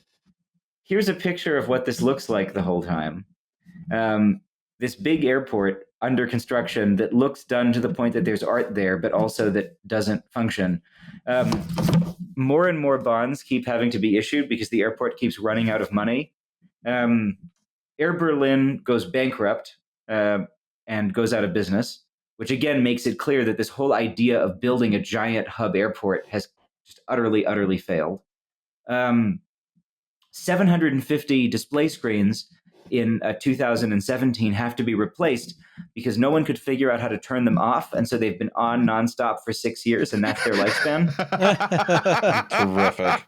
Here's a picture of what this looks like the whole time. This big airport under construction that looks done to the point that there's art there, but also that doesn't function. More and more bonds keep having to be issued because the airport keeps running out of money. Air Berlin goes bankrupt and goes out of business, which again makes it clear that this whole idea of building a giant hub airport has just utterly, utterly failed. 750 display screens in 2017 have to be replaced because no one could figure out how to turn them off, and so they've been on nonstop for 6 years, and that's their lifespan. Terrific.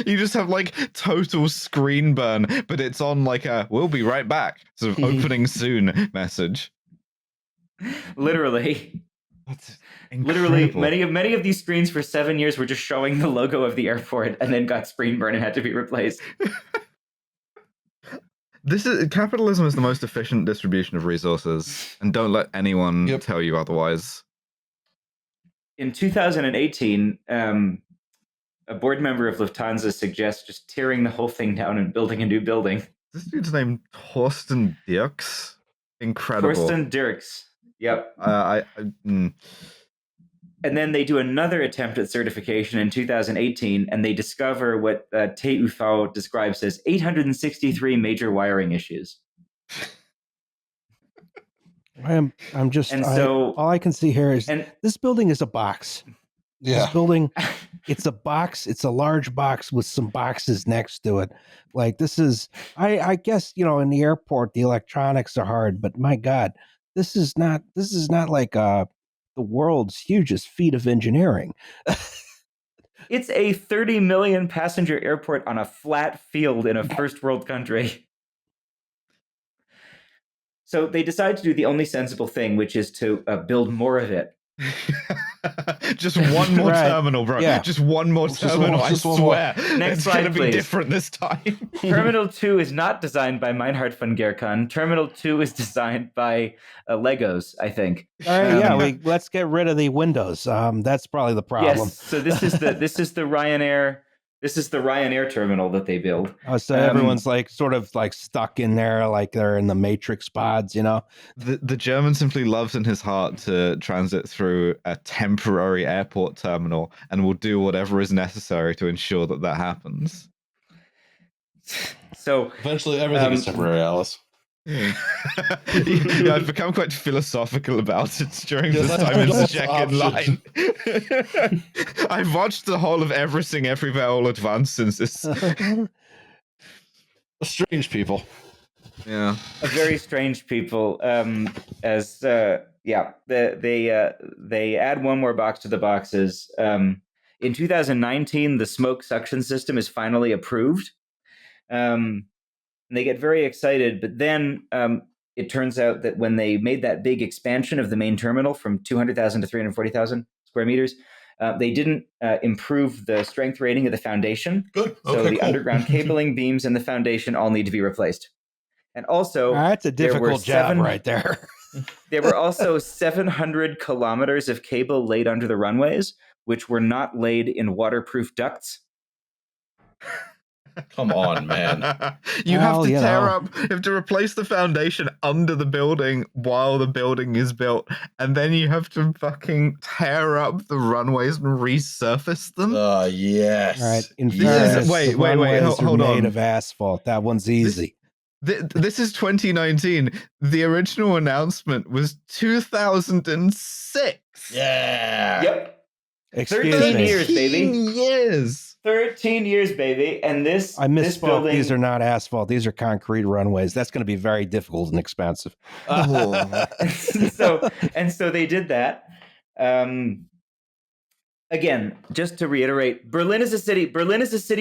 You just have like total screen burn, but it's on like a "we'll be right back" sort of opening soon message. Literally. That's Literally, incredible. many of these screens for 7 years were just showing the logo of the airport and then got screen burn and had to be replaced. Capitalism is the most efficient distribution of resources, and don't let anyone tell you otherwise. In 2018, a board member of Lufthansa suggests just tearing the whole thing down and building a new building. This dude's name Thorsten Dirks. Incredible. Thorsten Dirks. Yep. And then they do another attempt at certification in 2018, and they discover what TÜV describes as 863 major wiring issues. I'm just, and so all I can see here is this building is a box. Yeah. This building, it's a box. It's a large box with some boxes next to it. Like this is, I guess, in the airport, the electronics are hard, but my God, this is not like the world's hugest feat of engineering. It's a 30 million passenger airport on a flat field in a first world country. So they decide to do the only sensible thing, which is to build more of it. Just one more Right. terminal, bro. Yeah. Just one more Just one terminal. more, I just one more. swear. Next it's slide, gonna be please. different this time. Terminal 2 is not designed by Meinhard von Gerkan. Terminal 2 is designed by Legos, I think. All right, let's get rid of the windows. That's probably the problem. Yes. So this is the Ryanair. This is the Ryanair terminal that they build. Oh, so everyone's like sort of like stuck in there, like they're in the Matrix pods, you know? The German simply loves in his heart to transit through a temporary airport terminal and will do whatever is necessary to ensure that that happens. So Eventually, everything is temporary, Alice. Yeah, I've become quite philosophical about it during Yeah, this that's time in the the check-in line. I've watched the whole of Everything Everywhere All at Once since this. Strange people. Yeah. a very strange people. They add one more box to the boxes. In 2019, the smoke suction system is finally approved. And they get very excited, but then it turns out that when they made that big expansion of the main terminal from 200,000 to 340,000 square meters, they didn't improve the strength rating of the foundation. Good. So Okay, the cool. underground cabling, beams, and the foundation all need to be replaced. And also, That's a difficult job right there. there were also 700 kilometers of cable laid under the runways, which were not laid in waterproof ducts. Come on, man. You have Well, to you tear know. up, you have to replace the foundation under the building while the building is built, and then you have to fucking tear up the runways and resurface them. Yes. All right. In Yes. fairness, Wait, the wait, runways are hold made on. of asphalt. That one's easy. This is 2019. The original announcement was 2006. Yeah. Yep. Excuse 13 me. years, baby. 13 years. 13 years, baby. And this I this misspoke. building, These are not asphalt. These are concrete runways. That's going to be very difficult and expensive. Oh. so they did that. Again, just to reiterate, Berlin is a city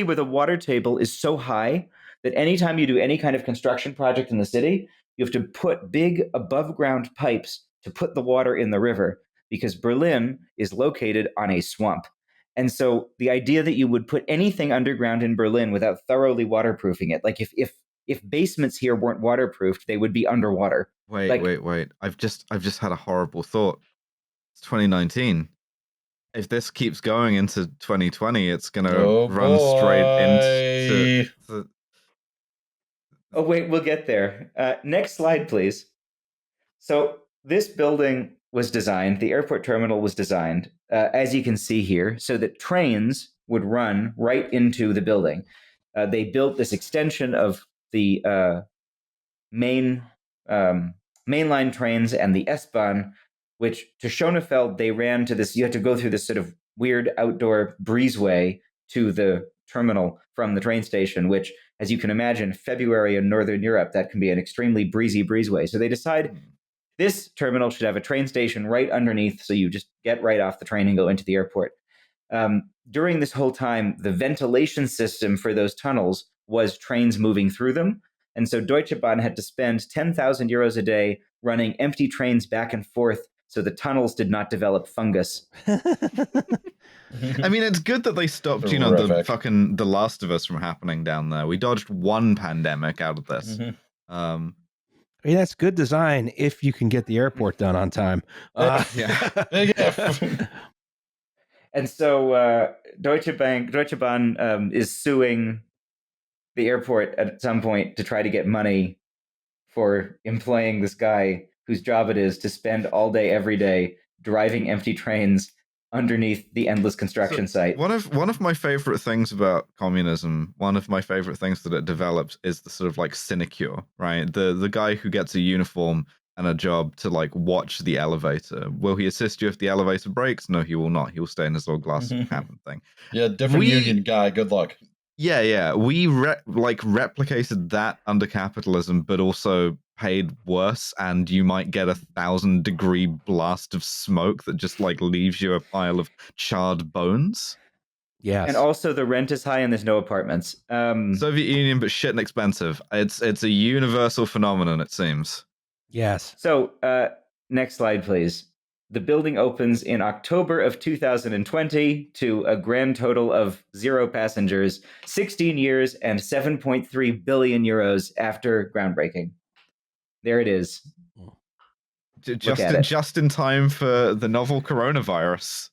where the water table is so high that anytime you do any kind of construction project in the city, you have to put big above ground pipes to put the water in the river, because Berlin is located on a swamp. And so the idea that you would put anything underground in Berlin without thoroughly waterproofing it, like if basements here weren't waterproofed, they would be underwater. Wait. I've just had a horrible thought. It's 2019. If this keeps going into 2020, it's gonna run straight into. Oh, wait, we'll get there. Next slide, please. So this building was designed, the airport terminal was designed, as you can see here, so that trains would run right into the building. They built this extension of the mainline trains and the S-Bahn, which to Schönefeld, they ran to this, you had to go through this sort of weird outdoor breezeway to the terminal from the train station, which, as you can imagine, February in Northern Europe, that can be an extremely breezy breezeway. So they decide this terminal should have a train station right underneath, so you just get right off the train and go into the airport. During this whole time, the ventilation system for those tunnels was trains moving through them. And so Deutsche Bahn had to spend 10,000 euros a day running empty trains back and forth so the tunnels did not develop fungus. I mean, it's good that they stopped, the Last of Us from happening down there. We dodged one pandemic out of this. I mean, that's good design if you can get the airport done on time. Yeah. And so Deutsche Bahn is suing the airport at some point to try to get money for employing this guy whose job it is to spend all day, every day, driving empty trains underneath the endless construction site. One of my favorite things about communism, one of my favorite things that it develops, is the sort of like sinecure, right? The guy who gets a uniform and a job to like watch the elevator. Will he assist you if the elevator breaks? No, he will not. He will stay in his little glass cabin thing. Yeah, different union guy. Good luck. Yeah. We replicated that under capitalism, but also paid worse, and you might get 1,000-degree blast of smoke that just like leaves you a pile of charred bones. Yes. And also the rent is high and there's no apartments. Soviet Union, but shit and expensive. It's a universal phenomenon, it seems. Yes. So, next slide, please. The building opens in October of 2020 to a grand total of 0 passengers, 16 years and 7.3 billion euros after groundbreaking. There it is. Just in time for the novel coronavirus.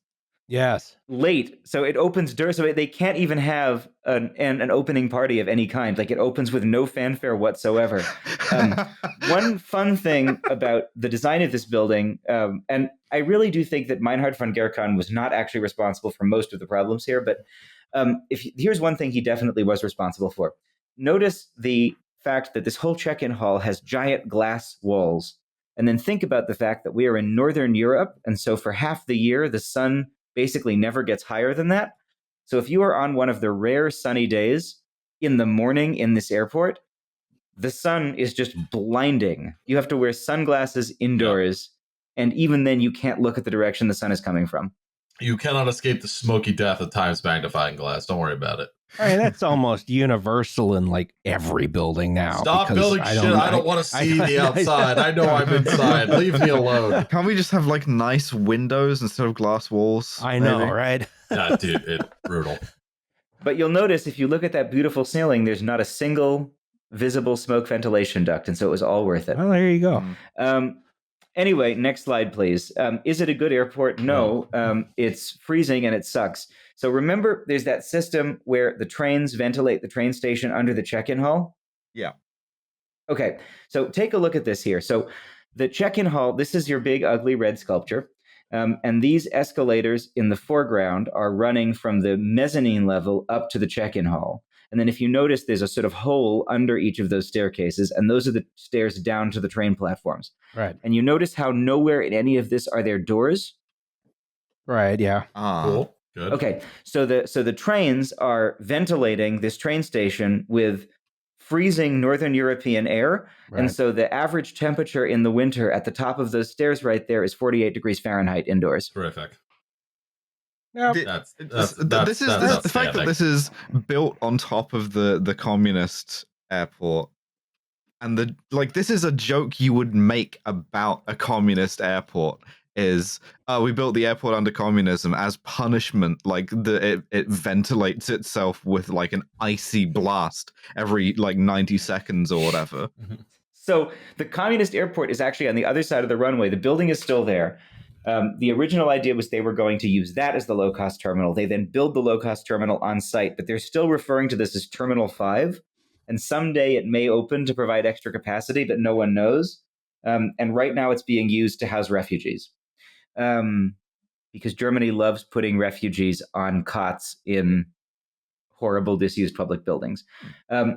Yes. Late, so it opens so they can't even have an opening party of any kind. Like, it opens with no fanfare whatsoever. One fun thing about the design of this building, and I really do think that Meinhard von Gerkan was not actually responsible for most of the problems here, but here's one thing he definitely was responsible for. Notice the fact that this whole check-in hall has giant glass walls. And then think about the fact that we are in Northern Europe, and so for half the year, the sun basically never gets higher than that. So if you are on one of the rare sunny days in the morning in this airport, the sun is just blinding. You have to wear sunglasses indoors, and even then you can't look at the direction the sun is coming from. You cannot escape the smoky death of time's magnifying glass. Don't worry about it. I mean, that's almost universal in like every building now. Stop building shit. I don't want to see the outside. I know I'm inside. Leave me alone. Can't we just have like nice windows instead of glass walls? I know, maybe? right? Yeah, dude, it's brutal. But you'll notice if you look at that beautiful ceiling, there's not a single visible smoke ventilation duct, and so it was all worth it. Well, there you go. Anyway, next slide, please. Is it a good airport? No. It's freezing and it sucks. So remember, there's that system where the trains ventilate the train station under the check-in hall? Yeah. Okay, so take a look at this here. So the check-in hall, this is your big, ugly red sculpture. And these escalators in the foreground are running from the mezzanine level up to the check-in hall. And then if you notice, there's a sort of hole under each of those staircases, and those are the stairs down to the train platforms. Right. And you notice how nowhere in any of this are there doors? Right, yeah. Cool. Good. Okay, so the trains are ventilating this train station with freezing Northern European air. Right. And so the average temperature in the winter at the top of those stairs right there is 48 degrees Fahrenheit indoors. Terrific. Yep. The fact that this is built on top of the communist airport, and this is a joke you would make about a communist airport. Is we built the airport under communism as punishment, like it ventilates itself with like an icy blast every like 90 seconds or whatever. So the communist airport is actually on the other side of the runway. The building is still there. The original idea was they were going to use that as the low-cost terminal. They then build the low-cost terminal on site, but they're still referring to this as Terminal 5. And someday it may open to provide extra capacity, but no one knows. And right now it's being used to house refugees. Because Germany loves putting refugees on cots in horrible, disused public buildings.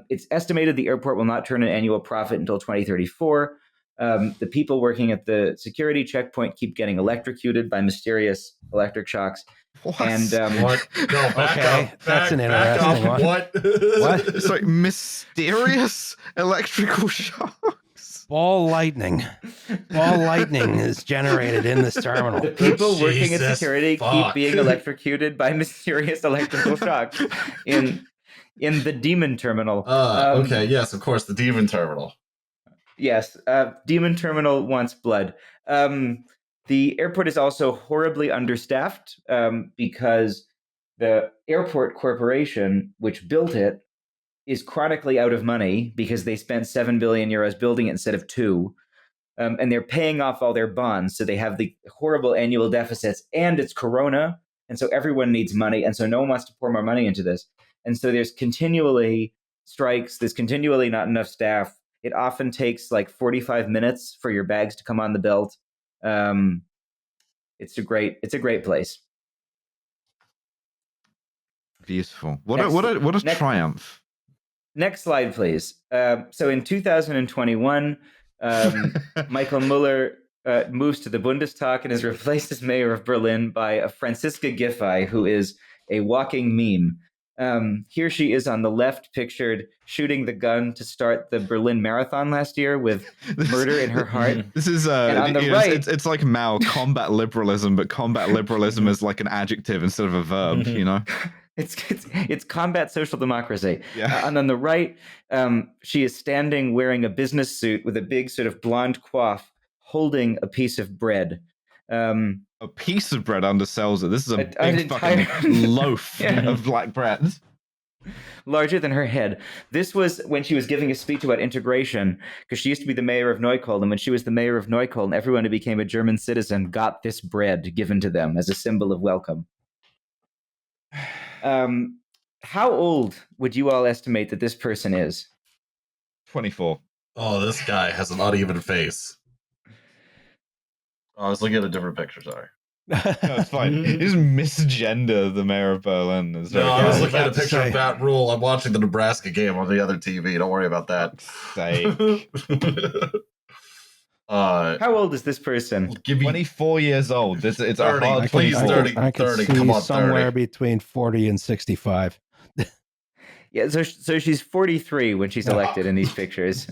It's estimated the airport will not turn an annual profit until 2034. The people working at the security checkpoint keep getting electrocuted by mysterious electric shocks. What? And What? No, back Okay, up. that's an interesting one. What? What? Sorry, mysterious electrical shocks. Ball lightning. Ball lightning is generated in this terminal. The people working at Jesus security keep fuck. being electrocuted by mysterious electrical shocks in the demon terminal. Okay, yes, of course, the demon terminal. Yes, demon terminal wants blood. The airport is also horribly understaffed because the airport corporation, which built it, is chronically out of money because they spent 7 billion euros building it instead of 2. And they're paying off all their bonds. So they have the horrible annual deficits, and it's Corona. And so everyone needs money. And so no one wants to pour more money into this. And so there's continually strikes. There's continually not enough staff. It often takes like 45 minutes for your bags to come on the belt. It's a great place. Beautiful. What a Next- triumph. Next slide, please. So in 2021, Michael Muller moves to the Bundestag and is replaced as mayor of Berlin by a Franziska Giffey, who is a walking meme. Here she is on the left, pictured shooting the gun to start the Berlin Marathon last year with murder in her heart. This is And on the right, it's like Mao, combat liberalism, but combat liberalism is like an adjective instead of a verb, you know? It's combat social democracy. Yeah. And on the right, she is standing wearing a business suit with a big sort of blonde coif, holding a piece of bread. A piece of bread undersells it. This is a An big entire fucking loaf Yeah. of black bread. Larger than her head. This was when she was giving a speech about integration, because she used to be the mayor of Neukölln, and when she was the mayor of Neukölln, everyone who became a German citizen got this bread given to them as a symbol of welcome. How old would you all estimate that this person is? 24. Oh, this guy has an uneven face. Oh, I was looking at a different picture. Sorry. No, it's fine. You just misgender the mayor of Berlin. It's No, very I was good. looking at a about to picture say. of Matt Rule. I'm watching the Nebraska game on the other TV. Don't worry about that. Sake. How old is this person? Give me 24 years old. It's a 30, hard please, 24. 30. I can 30, see come on, somewhere 30. between 40 and 65. Yeah, so she's 43 when she's elected in these pictures,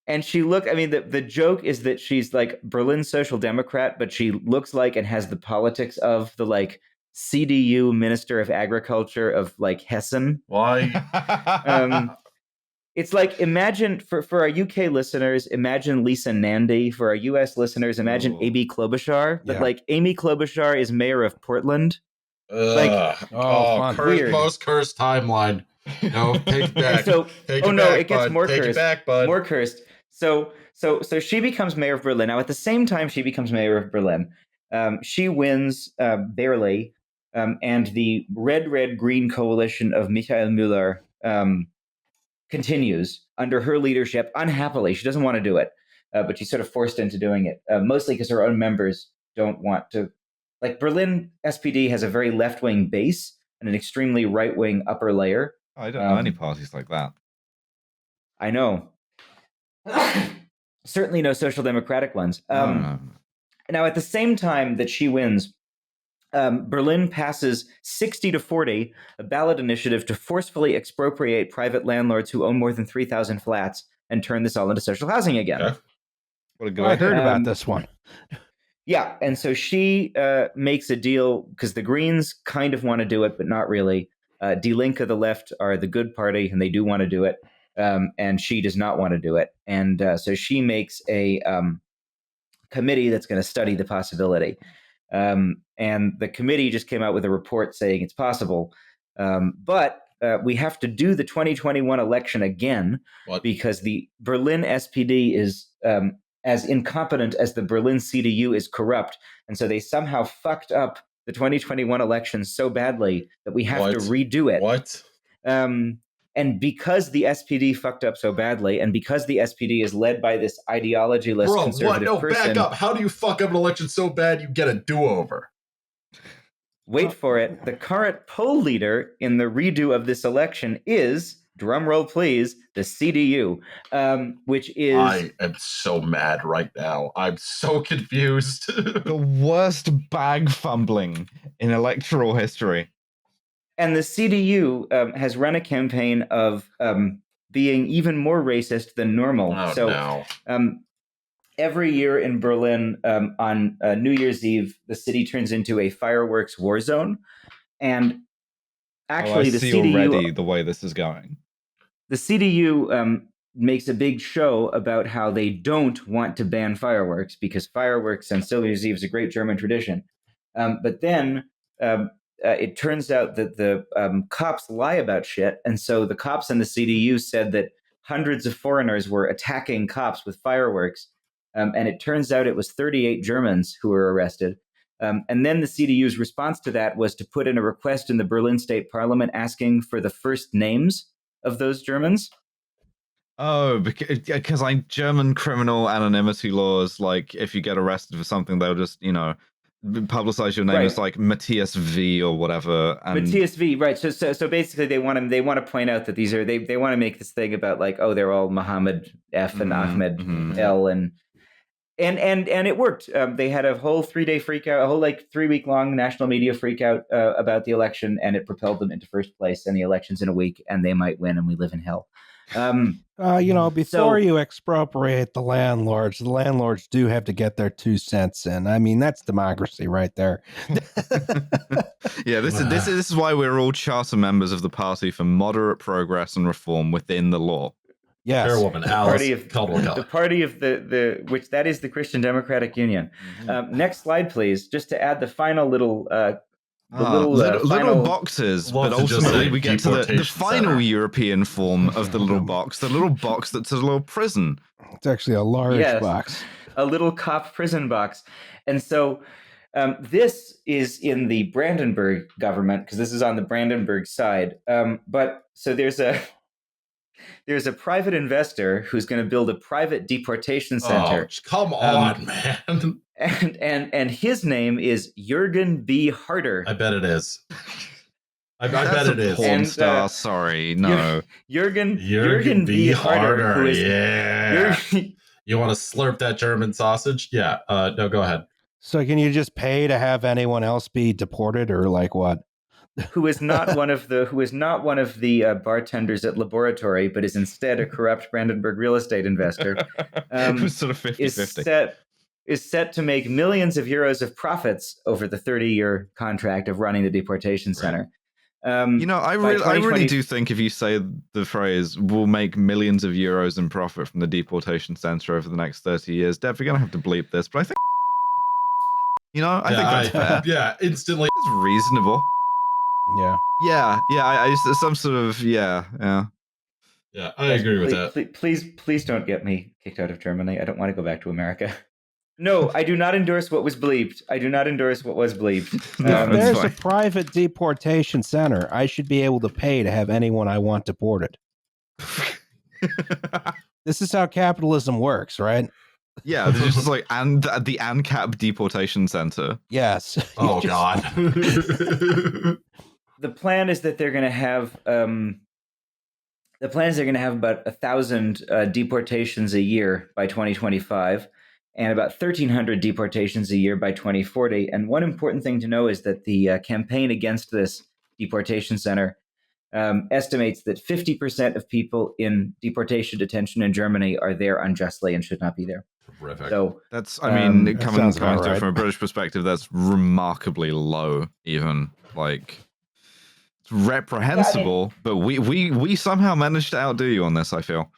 and she look. I mean, the joke is that she's like Berlin Social Democrat, but she looks like and has the politics of the like CDU Minister of Agriculture of like Hessen. Why? It's like, imagine for our UK listeners, imagine Lisa Nandy. For our US listeners, imagine Ooh. Amy Klobuchar. But Yeah. like Amy Klobuchar is mayor of Portland. Ugh. fun. Weird. Most cursed timeline. No, take it back. And so, Take oh it no, back, it gets bud. more Take cursed. it back, bud. More cursed. So she becomes mayor of Berlin. Now, at the same time she becomes mayor of Berlin, she wins barely, and the red-green coalition of Michael Müller continues under her leadership unhappily. She doesn't want to do it, but she's sort of forced into doing it, mostly because her own members don't want to. Like, Berlin SPD has a very left-wing base and an extremely right-wing upper layer. I don't know any parties like that. I know. Certainly no social democratic ones. No. Now, at the same time that she wins, Berlin passes 60-40, a ballot initiative to forcefully expropriate private landlords who own more than 3,000 flats and turn this all into social housing again. Okay. What a good I idea. heard about this one. Yeah, and so she makes a deal because the Greens kind of want to do it, but not really. Die Linke, the left, are the good party, and they do want to do it, and she does not want to do it. And so she makes a committee that's going to study the possibility. And the committee just came out with a report saying it's possible, but we have to do the 2021 election again. What? Because the Berlin SPD is as incompetent as the Berlin CDU is corrupt. And so they somehow fucked up the 2021 election so badly that we have to redo it. What? And because the SPD fucked up so badly, and because the SPD is led by this ideology-less Bro, what? conservative No, person, back up. How do you fuck up an election so bad you get a do-over? wait for it, the current poll leader in the redo of this election is, drumroll please, the CDU, which is... I am so mad right now. I'm so confused. The worst bag fumbling in electoral history. And the CDU has run a campaign of being even more racist than normal. Oh, so no. Every year in Berlin, on New Year's Eve, the city turns into a fireworks war zone. And actually, I the see CDU already the way this is going. The CDU makes a big show about how they don't want to ban fireworks because fireworks on New Year's Eve is a great German tradition. But then it turns out that the cops lie about shit. And so the cops in the CDU said that hundreds of foreigners were attacking cops with fireworks. And it turns out it was 38 Germans who were arrested. And then the CDU's response to that was to put in a request in the Berlin State Parliament asking for the first names of those Germans. Oh, because like German criminal anonymity laws, like if you get arrested for something, they'll just, publicize your name as like Matthias V or whatever. And... Matthias V, right? So basically, they want to point out that these are they want to make this thing about like, oh, they're all Mohammed F and Ahmed L and it worked. They had a whole 3-day freak out, a whole like 3-week-long national media freak out about the election, and it propelled them into first place. And the election's in a week, and they might win, and we live in hell. Before you expropriate the landlords do have to get their 2 cents in. I mean, that's democracy right there. Yeah, this is why we're all charter members of the Party for Moderate Progress and Reform within the law. Yes. Chairwoman Alice Caldwell the Kelly. party of the which that is the Christian Democratic Union. Next slide, please, just to add the final little little boxes, Love but to just ultimately say we get to the deportation final center. European form of the little box that's a little prison. It's actually a large box. A little cop prison box. And so this is in the Brandenburg government, because this is on the Brandenburg side. But so there's a private investor who's going to build a private deportation center. Oh, come on, man. And his name is Jürgen B. Harder. I bet it is. I bet it is. Porn star, sorry, no. Jürgen B. Harder, who is You want to slurp that German sausage? Yeah. No, go ahead. So can you just pay to have anyone else be deported, or like what? who is not one of the bartenders at Laboratory, but is instead a corrupt Brandenburg real estate investor. Who's sort of 50-50. Is set to make millions of euros of profits over the 30-year contract of running the deportation center. I really do think if you say the phrase "we'll make millions of euros in profit from the deportation center over the next 30 years," Dev, you're gonna have to bleep this, but I think I think that's fair. Yeah, instantly. It's reasonable. Yeah. Yeah, I agree with that. Please don't get me kicked out of Germany. I don't want to go back to America. No, I do not endorse what was bleeped. If there's a private deportation center, I should be able to pay to have anyone I want deported. This is how capitalism works, right? Yeah, there's just like the ANCAP deportation center. Yes. Oh God. The plan is that they're going to have about 1,000 deportations a year by 2025. And about 1,300 deportations a year by 2040. And one important thing to know is that the campaign against this deportation center estimates that 50% of people in deportation detention in Germany are there unjustly and should not be there. Terrific. So that's, coming right. from a British perspective, that's remarkably low, even. Like, it's reprehensible, but we somehow managed to outdo you on this, I feel.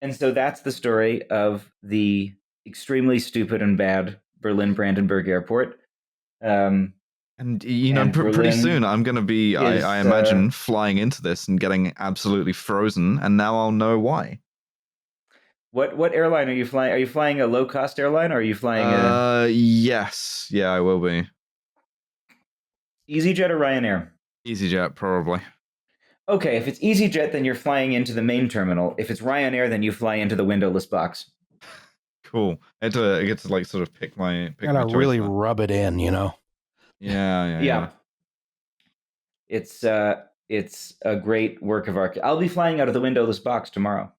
And so that's the story of the extremely stupid and bad Berlin-Brandenburg airport. And pretty soon I'm going to be, I imagine, flying into this and getting absolutely frozen, and now I'll know why. What airline are you flying? Are you flying a low-cost airline, or are you flying yes. Yeah, I will be. EasyJet or Ryanair? EasyJet, probably. Okay, if it's EasyJet, then you're flying into the main terminal. If it's Ryanair, then you fly into the windowless box. Cool. I get to like sort of pick my really rub it in, Yeah. It's a great work of art. I'll be flying out of the windowless box tomorrow.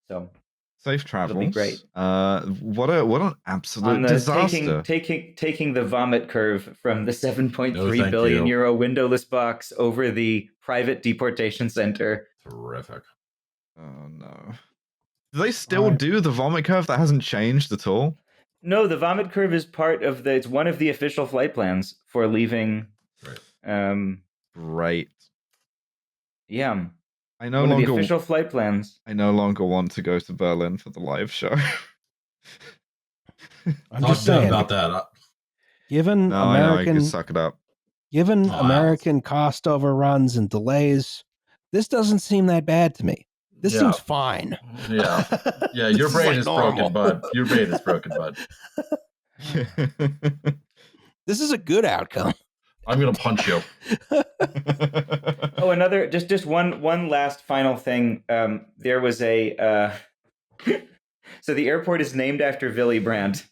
So safe travels. It'll be great. What an absolute disaster. Taking the vomit curve from the 7.3 billion euro windowless box over the private deportation center. Terrific. Oh no. Do they still do the vomit curve? That hasn't changed at all? No, the vomit curve is it's one of the official flight plans for leaving. Right. Great. Yeah. One of the official flight plans. I no longer want to go to Berlin for the live show. I'm just saying about that. Given I can suck it up. Given American cost overruns and delays, this doesn't seem that bad to me. This seems fine. Yeah. Your brain is broken, bud. Your brain is broken, bud. This is a good outcome. I'm gonna punch you. Oh, another just one last final thing. There was a so the airport is named after Willy Brandt,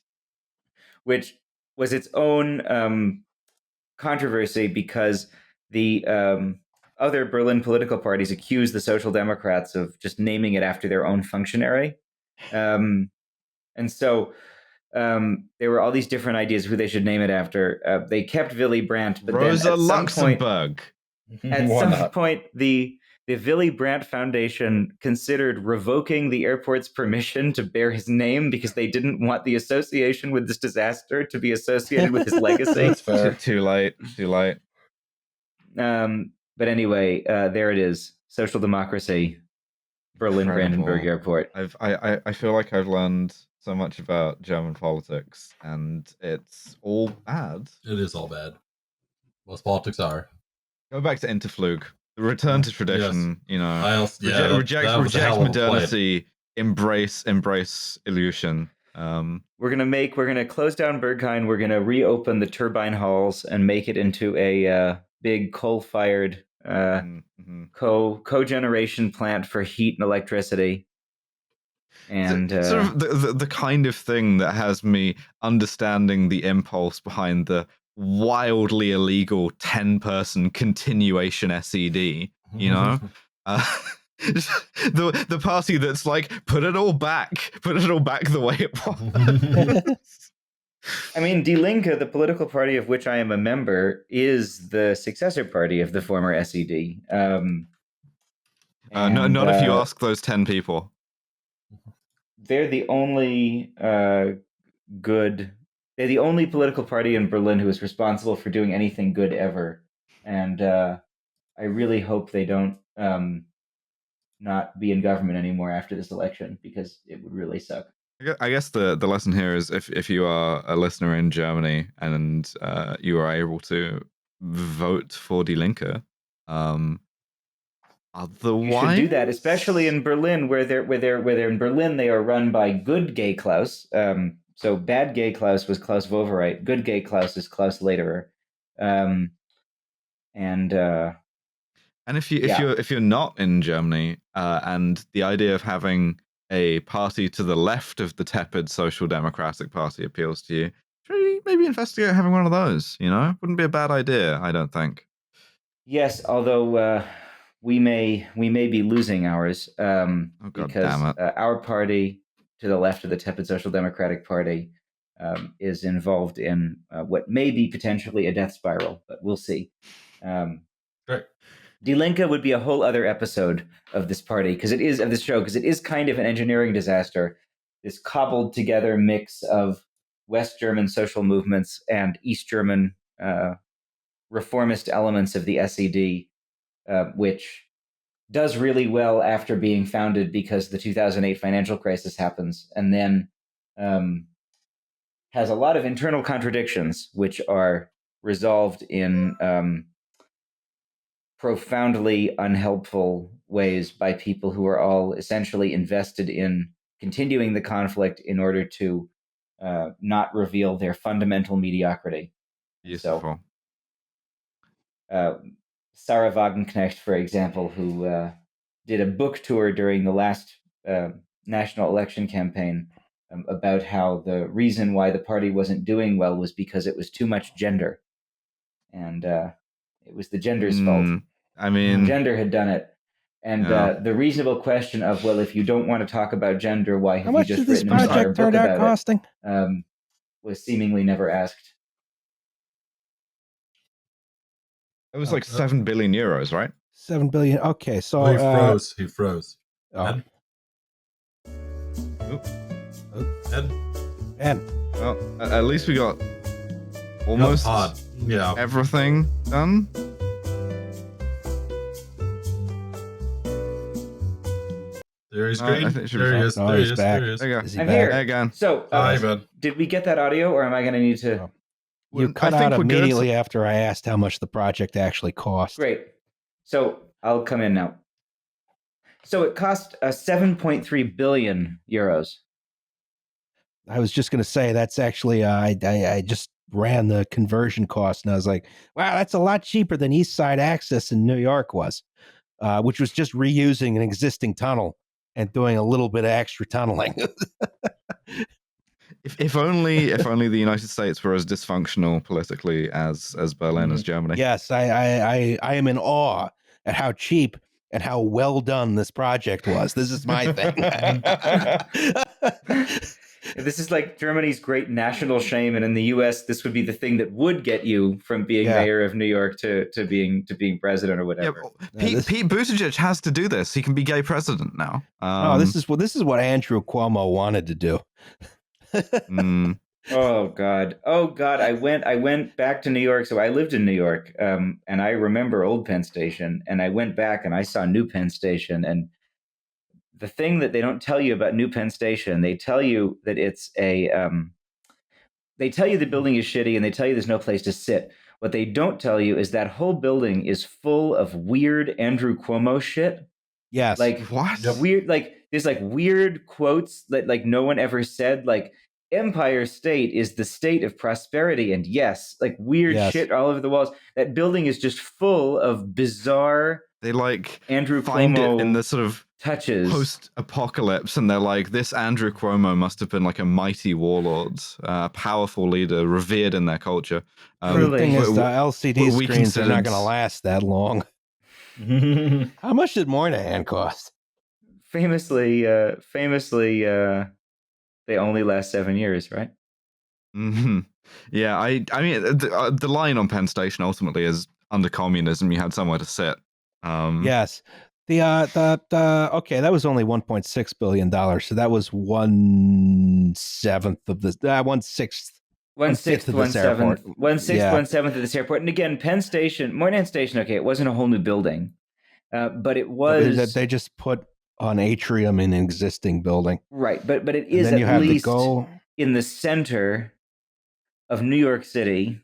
which was its own controversy because the other Berlin political parties accused the Social Democrats of just naming it after their own functionary. And so there were all these different ideas who they should name it after. They kept Willy Brandt, but Rosa then at Luxemburg. Some point, the the Willy Brandt Foundation considered revoking the airport's permission to bear his name because they didn't want the association with this disaster to be associated with his legacy. That's fair. Too late. But anyway, there it is. Social democracy, Berlin-Brandenburg Airport. I feel like I've learned so much about German politics, and it's all bad. It is all bad. Most politics are. Go back to Interflug. The return to tradition, reject modernity, embrace illusion. We're gonna close down Berghain. We're gonna reopen the turbine halls and make it into a big coal-fired cogeneration plant for heat and electricity. And sort of the kind of thing that has me understanding the impulse behind the wildly illegal 10-person continuation SED, the party that's like, put it all back the way it was. I mean, Die Linke, the political party of which I am a member, is the successor party of the former SED. Not if you ask those 10 people. They're the only they're the only political party in Berlin who is responsible for doing anything good ever. And I really hope they don't not be in government anymore after this election, because it would really suck. I guess the lesson here is if you are a listener in Germany and you are able to vote for Die Linke, otherwise you should do that, especially in Berlin, where they're in Berlin, they are run by good gay Klaus. So bad gay Klaus was Klaus Wowereit. Good gay Klaus is Klaus Lederer. And if you're not in Germany, and the idea of having a party to the left of the tepid Social Democratic Party appeals to you, maybe investigate having one of those. Wouldn't be a bad idea, I don't think. Yes, although we may be losing ours because our party to the left of the tepid Social Democratic Party is involved in what may be potentially a death spiral, but we'll see. Right. Die Linke would be a whole other episode of this party, because it is kind of an engineering disaster. This cobbled together mix of West German social movements and East German reformist elements of the SED, which does really well after being founded because the 2008 financial crisis happens, and then has a lot of internal contradictions, which are resolved in profoundly unhelpful ways by people who are all essentially invested in continuing the conflict in order to not reveal their fundamental mediocrity. Useful. So, Sarah Wagenknecht, for example, who did a book tour during the last national election campaign about how the reason why the party wasn't doing well was because it was too much gender. And it was the gender's fault. I mean, gender had done it. And the reasonable question of, well, if you don't want to talk about gender, why have you just written an entire book about costing? it? Was seemingly never asked. It was like 7 billion euros, right? 7 billion. Okay, so he froze. Oh. Ed? Well, at least we got almost everything done. There he's green. There he is. There he is. There he is. There you go. Is he I'm back? here. Again. So, Hi, Ben. did we get that audio, or am I going to need to? You cut out immediately after I asked how much the project actually cost. Great. So I'll come in now. So it cost 7.3 billion euros. I was just going to say that's actually I just ran the conversion cost, and I was like, wow, that's a lot cheaper than East Side Access in New York was, which was just reusing an existing tunnel and doing a little bit of extra tunneling. If only the United States were as dysfunctional politically as Berlin as Germany. Yes, I am in awe at how cheap and how well done this project was. This is my thing. This is like Germany's great national shame, and in the U.S., this would be the thing that would get you from being mayor of New York to being president or whatever. Pete Buttigieg has to do this. He can be gay president now. This is what Andrew Cuomo wanted to do. Oh God! I went back to New York. So I lived in New York, and I remember old Penn Station. And I went back and I saw new Penn Station. And the thing that they don't tell you about new Penn Station, they tell you that it's a. They tell you the building is shitty, and they tell you there's no place to sit. What they don't tell you is that whole building is full of weird Andrew Cuomo shit. Yes. Like what? Weird, like there's like weird quotes that like no one ever said, like Empire State is the state of prosperity. And yes, like weird shit all over the walls. That building is just full of bizarre. They like Andrew find Cuomo it in the sort of touches post-apocalypse, and they're like, this Andrew Cuomo must have been like a mighty warlord, powerful leader, revered in their culture. The thing is, the LCD screens are not going to last that long. How much did Moynihan cost? Famously, they only last 7 years, right? Mm-hmm. Yeah, I mean, the line on Penn Station ultimately is under communism, you had somewhere to sit. Yes. Okay, that was only $1.6 billion. So that was 1/7 of this, 1/6. 1/6, 1/7, 1/7 of this airport. And again, Moynihan Station, okay, it wasn't a whole new building, but it was. They just put an atrium in an existing building. Right, but it is at least in the center of New York City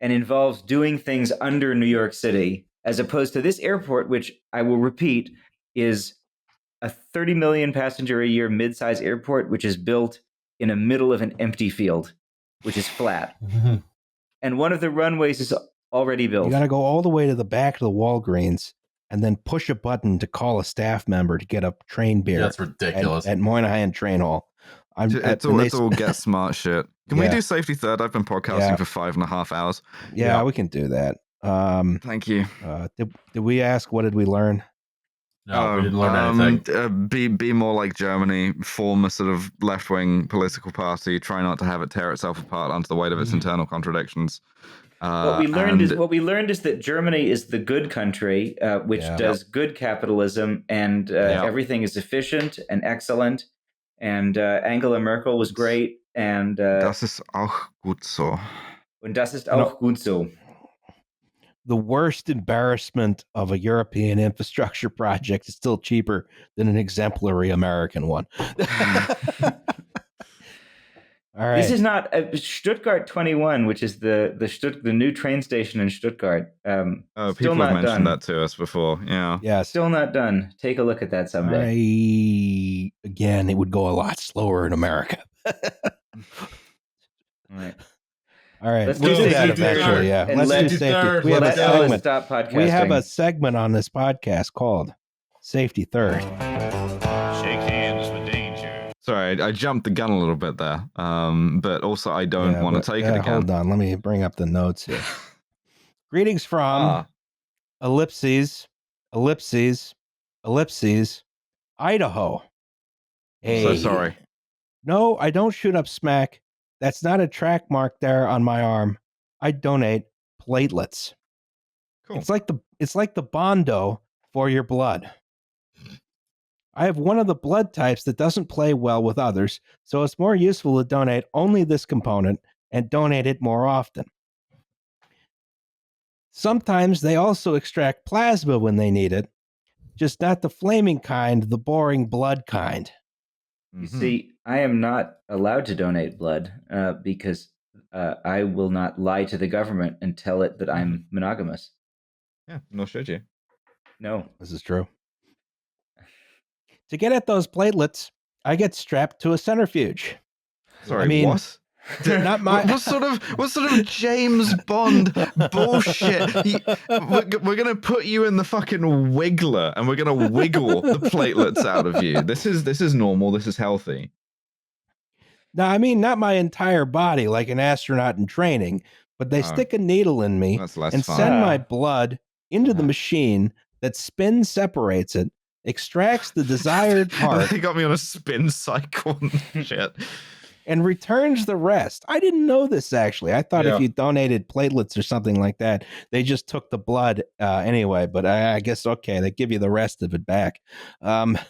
and involves doing things under New York City, as opposed to this airport, which I will repeat is a 30 million passenger a year mid-size airport, which is built in the middle of an empty field, which is flat. And one of the runways is already built. You got to go all the way to the back of the Walgreens and then push a button to call a staff member to get a train beer. That's ridiculous. At Moynihan Train Hall. It's all get smart shit. Can we do Safety Third? I've been podcasting for 5.5 hours. Yeah, we can do that. Thank you. Did we ask, what did we learn? No, we didn't learn anything. Be more like Germany, form a sort of left-wing political party, try not to have it tear itself apart under the weight of its internal contradictions. What we learned is that Germany is the good country, which does good capitalism, and everything is efficient and excellent. And Angela Merkel was great. And das ist auch gut so. Und das ist auch gut so. The worst embarrassment of a European infrastructure project is still cheaper than an exemplary American one. All right. This is not Stuttgart 21, which is the new train station in Stuttgart. People have mentioned that to us before. Yeah. Yes. Still not done. Take a look at that someday. Again, it would go a lot slower in America. All right. Let's do that eventually. Yeah. Let's do safety. We have a segment on this podcast called Safety Third. Shake hands for danger. Sorry, I jumped the gun a little bit there. But also I don't want to take it again. Hold on, let me bring up the notes here. Greetings from ellipses, Idaho. Hey. So sorry. No, I don't shoot up smack. That's not a track mark there on my arm. I donate platelets. Cool. It's like the Bondo for your blood. I have one of the blood types that doesn't play well with others, so it's more useful to donate only this component and donate it more often. Sometimes they also extract plasma when they need it, just not the flaming kind, the boring blood kind. You see, I am not allowed to donate blood because I will not lie to the government and tell it that I'm monogamous. Yeah, nor should you. No. This is true. To get at those platelets, I get strapped to a centrifuge. Sorry, what? Not my. What sort of James Bond bullshit? We're gonna put you in the fucking wiggler, and we're gonna wiggle the platelets out of you. This is normal. This is healthy. No, I mean not my entire body, like an astronaut in training, but they stick a needle in me and send my blood into the machine that separates it, extracts the desired part, They got me on a spin cycle and shit. and returns the rest. I didn't know this, actually. I thought if you donated platelets or something like that, they just took the blood anyway. But I guess, okay, they give you the rest of it back. It's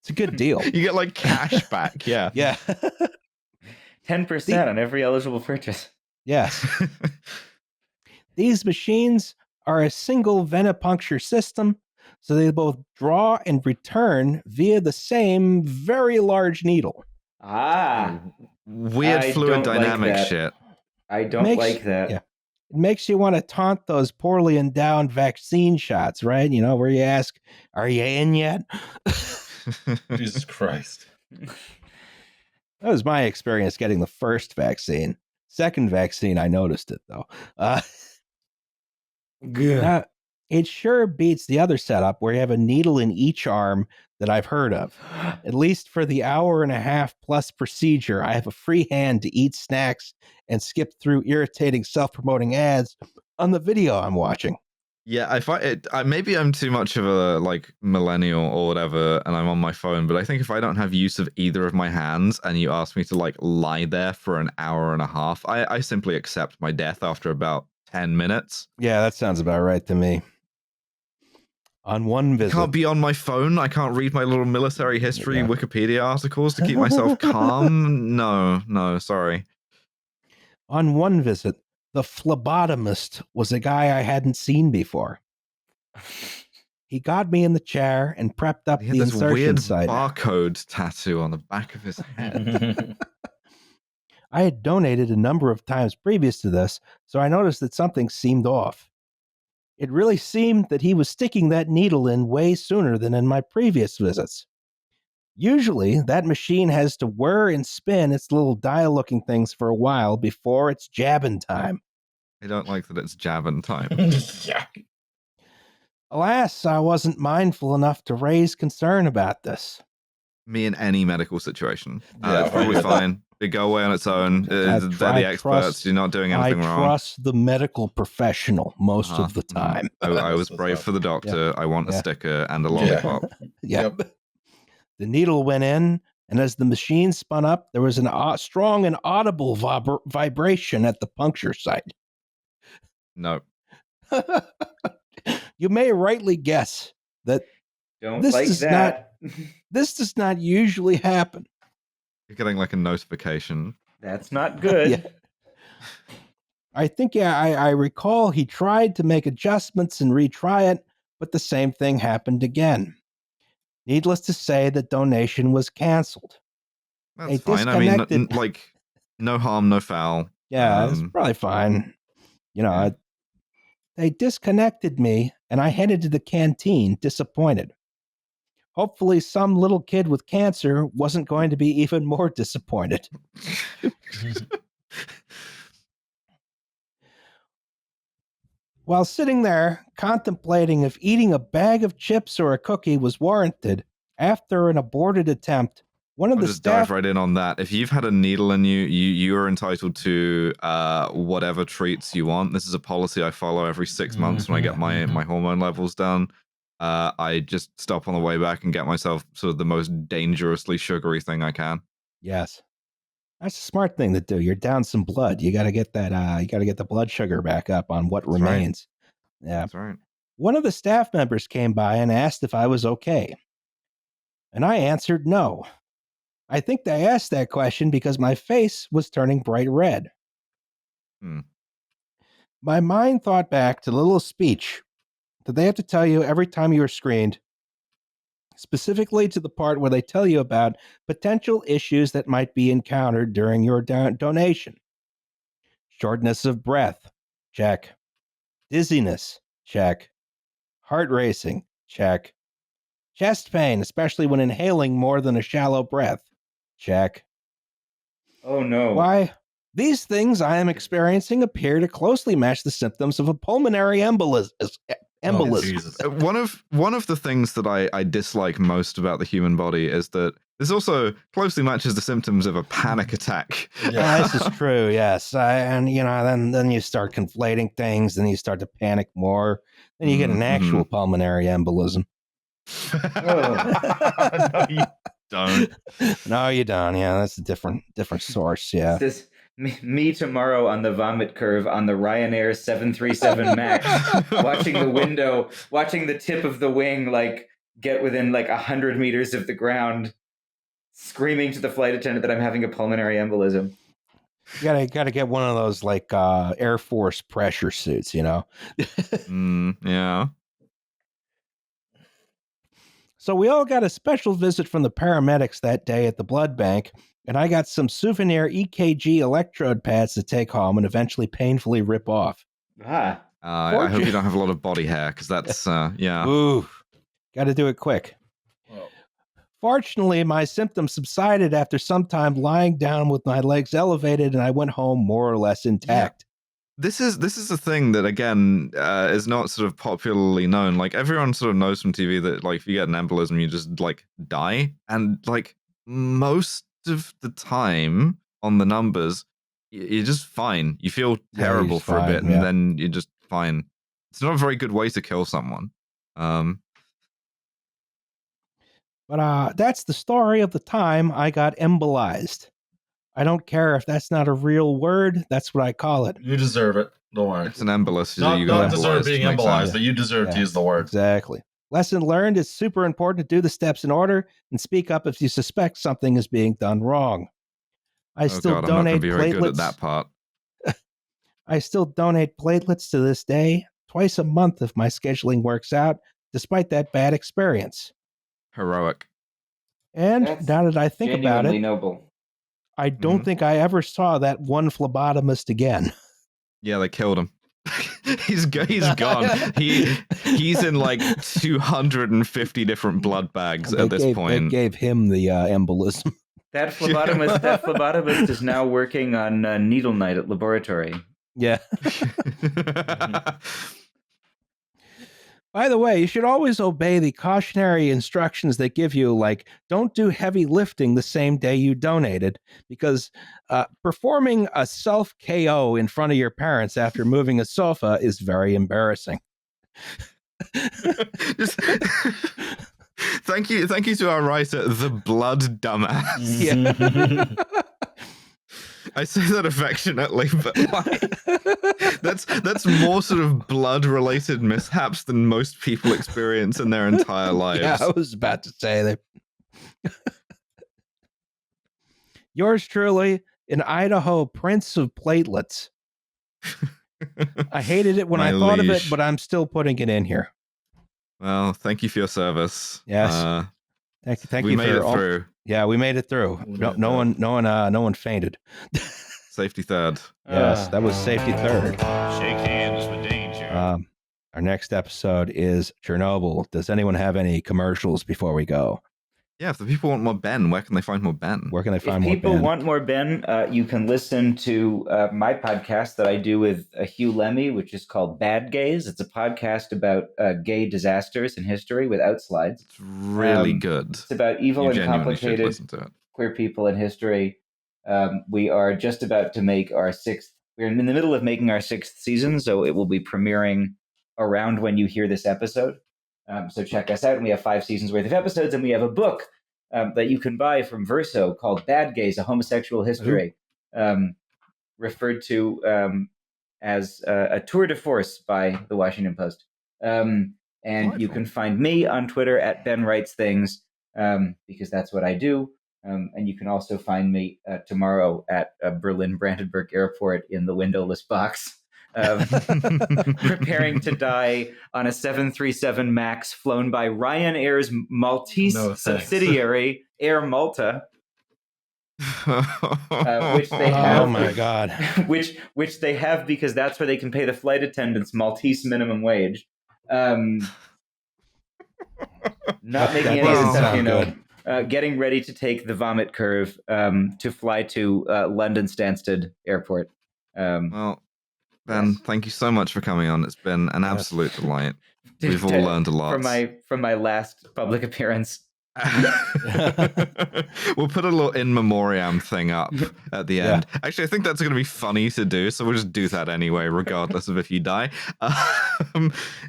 a good deal. You get like cash back. Yeah. Yeah. 10% on every eligible purchase. Yes. These machines are a single venipuncture system, so they both draw and return via the same very large needle. Weird I fluid don't like dynamic that. shit. I don't like that. Yeah. It makes you want to taunt those poorly endowed vaccine shots, right? You know, where you ask, are you in yet? Jesus Christ. That was my experience getting the first vaccine. Second vaccine, I noticed it, though. Now, it sure beats the other setup where you have a needle in each arm that I've heard of. At least for the 1.5 hour plus procedure, I have a free hand to eat snacks and skip through irritating self-promoting ads on the video I'm watching. Yeah, I find it. Maybe I'm too much of a like millennial or whatever, and I'm on my phone. But I think if I don't have use of either of my hands, and you ask me to like lie there for an 1.5 hours, I simply accept my death after about 10 minutes. Yeah, that sounds about right to me. On one visit, I can't be on my phone. I can't read my little military history Wikipedia articles to keep myself calm. No, sorry. On one visit, the phlebotomist was a guy I hadn't seen before. He got me in the chair and prepped up the insertion weird site. Barcode tattoo on the back of his head. I had donated a number of times previous to this, so I noticed that something seemed off. It really seemed that he was sticking that needle in way sooner than in my previous visits. Usually, that machine has to whir and spin its little dial-looking things for a while before it's jabbing time. I don't like that it's jabbing time. Yeah. Alas, I wasn't mindful enough to raise concern about this. Me in any medical situation. Yeah, it's probably fine. It go away on its own. They're the experts. You're not doing anything wrong. I trust the medical professional most of the time. I was brave for the doctor. I want a sticker and a lollipop. Yep. The needle went in, and as the machine spun up, there was a strong and audible vibration at the puncture site. No. You may rightly guess that this does not usually happen. You're getting like a notification. That's not good. Yeah. I think, I recall he tried to make adjustments and retry it, but the same thing happened again. Needless to say, the donation was canceled. That's fine. I mean, like, no harm, no foul. Yeah, it's probably fine. You know, they disconnected me, and I headed to the canteen, disappointed. Hopefully, some little kid with cancer wasn't going to be even more disappointed. While sitting there, contemplating if eating a bag of chips or a cookie was warranted, after an aborted attempt, one of the staff... dive right in on that. If you've had a needle in you are entitled to whatever treats you want. This is a policy I follow every 6 months when I get my hormone levels done. I just stop on the way back and get myself sort of the most dangerously sugary thing I can. Yes. That's a smart thing to do. You're down some blood. You got to get that. You got to get the blood sugar back up on what remains. Right. Yeah, that's right. One of the staff members came by and asked if I was okay, and I answered no. I think they asked that question because my face was turning bright red. My mind thought back to the little speech that they have to tell you every time you are screened, specifically to the part where they tell you about potential issues that might be encountered during your donation. Shortness of breath, check. Dizziness, check. Heart racing, check. Chest pain, especially when inhaling more than a shallow breath, check. Oh no. Why? These things I am experiencing appear to closely match the symptoms of a pulmonary embolism. One of the things that I dislike most about the human body is that this also closely matches the symptoms of a panic attack. Yeah, this is true. Yes, and you know, then you start conflating things, then you start to panic more, then you get an actual pulmonary embolism. No, you don't. No, you don't. Yeah, that's a different source. Yeah. This me tomorrow on the vomit curve on the Ryanair 737 Max, watching the window, watching the tip of the wing like get within like 100 meters of the ground, screaming to the flight attendant that I'm having a pulmonary embolism. You gotta get one of those like Air Force pressure suits, you know. Yeah. So we all got a special visit from the paramedics that day at the blood bank, and I got some souvenir EKG electrode pads to take home and eventually painfully rip off. Ah, I hope you don't have a lot of body hair, because that's yeah. Ooh, got to do it quick. Oh. Fortunately, my symptoms subsided after some time lying down with my legs elevated, and I went home more or less intact. This is a thing that again is not sort of popularly known. Like everyone sort of knows from TV that like if you get an embolism, you just like die, and like most of the time on the numbers, you're just fine. You feel terrible for a bit, and then you're just fine. It's not a very good way to kill someone. But that's the story of the time I got embolized. I don't care if that's not a real word. That's what I call it. You deserve it. Don't worry. It's an embolus. Not deserve being embolized, sense. but you deserve to use the word. Exactly. Lesson learned: it's super important to do the steps in order and speak up if you suspect something is being done wrong. I still donate I'm not gonna be very platelets. good at that part. I still donate platelets to this day, twice a month if my scheduling works out, despite that bad experience. Heroic. And That's now that I think about genuinely it, noble. I don't think I ever saw that one phlebotomist again. Yeah, they killed him. he's gone. He's in like 250 different blood bags at this point. They gave him the embolism. That phlebotomist is now working on Needle Night at Laboratory. Yeah. By the way, you should always obey the cautionary instructions they give you, like don't do heavy lifting the same day you donated, because performing a self-KO in front of your parents after moving a sofa is very embarrassing. Thank you to our writer, the Blood Dumbass. Yeah. I say that affectionately, but like, that's more sort of blood-related mishaps than most people experience in their entire lives. Yeah, I was about to say that. Yours truly, an Idaho Prince of Platelets. I hated it when I thought of it, but I'm still putting it in here. Well, thank you for your service. Yes. Thank you. We made it through. Yeah, we made it through. No one fainted. Safety third. Yes, that was safety third. Shake hands with danger. Our next episode is Chernobyl. Does anyone have any commercials before we go? Yeah, if the people want more Ben, where can they find more Ben? Where can they find more Ben? If people want more Ben, you can listen to my podcast that I do with Hugh Lemmy, which is called Bad Gays. It's a podcast about gay disasters in history without slides. It's really good. It's about evil and complicated queer people in history. We are just about to make our sixth. We're in the middle of making our sixth season, so it will be premiering around when you hear this episode. So check us out. And we have 5 seasons worth of episodes, and we have a book that you can buy from Verso called Bad Gays, A Homosexual History, referred to as a tour de force by the Washington Post. And delightful. You can find me on Twitter at Ben Writes Things, because that's what I do. And you can also find me tomorrow at Berlin-Brandenburg Airport in the windowless box. Preparing to die on a 737 MAX flown by Ryanair's Maltese subsidiary, Air Malta, which they have. Oh my God! Which they have because that's where they can pay the flight attendants Maltese minimum wage. Not making any sense, you know. Getting ready to take the vomit curve to fly to London Stansted Airport. Well. Ben, thank you so much for coming on. It's been an absolute delight. We've all learned a lot. From my last public appearance. We'll put a little in memoriam thing up at the end. Actually, I think that's going to be funny to do, so we'll just do that anyway, regardless of if you die.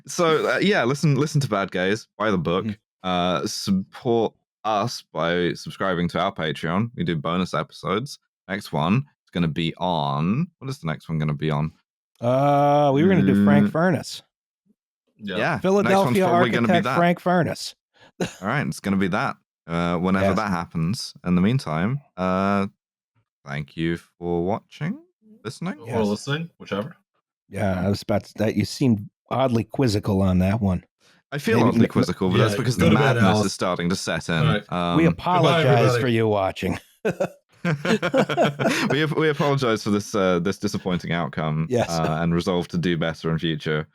Listen to Bad Guys, buy the book. support us by subscribing to our Patreon. We do bonus episodes. Next one is going to be on. What is the next one going to be on? We were going to do Frank Furness. Yeah. Philadelphia probably architect Frank Furness. All right, it's going to be that whenever that happens. In the meantime, thank you for watching, listening. Or listening, whichever. Yeah, I was about to that. You seemed oddly quizzical on that one. I feel oddly quizzical, but that's because the madness is starting to set in. Right. We apologize for you watching. we apologize for this disappointing outcome. Yes. And resolve to do better in future.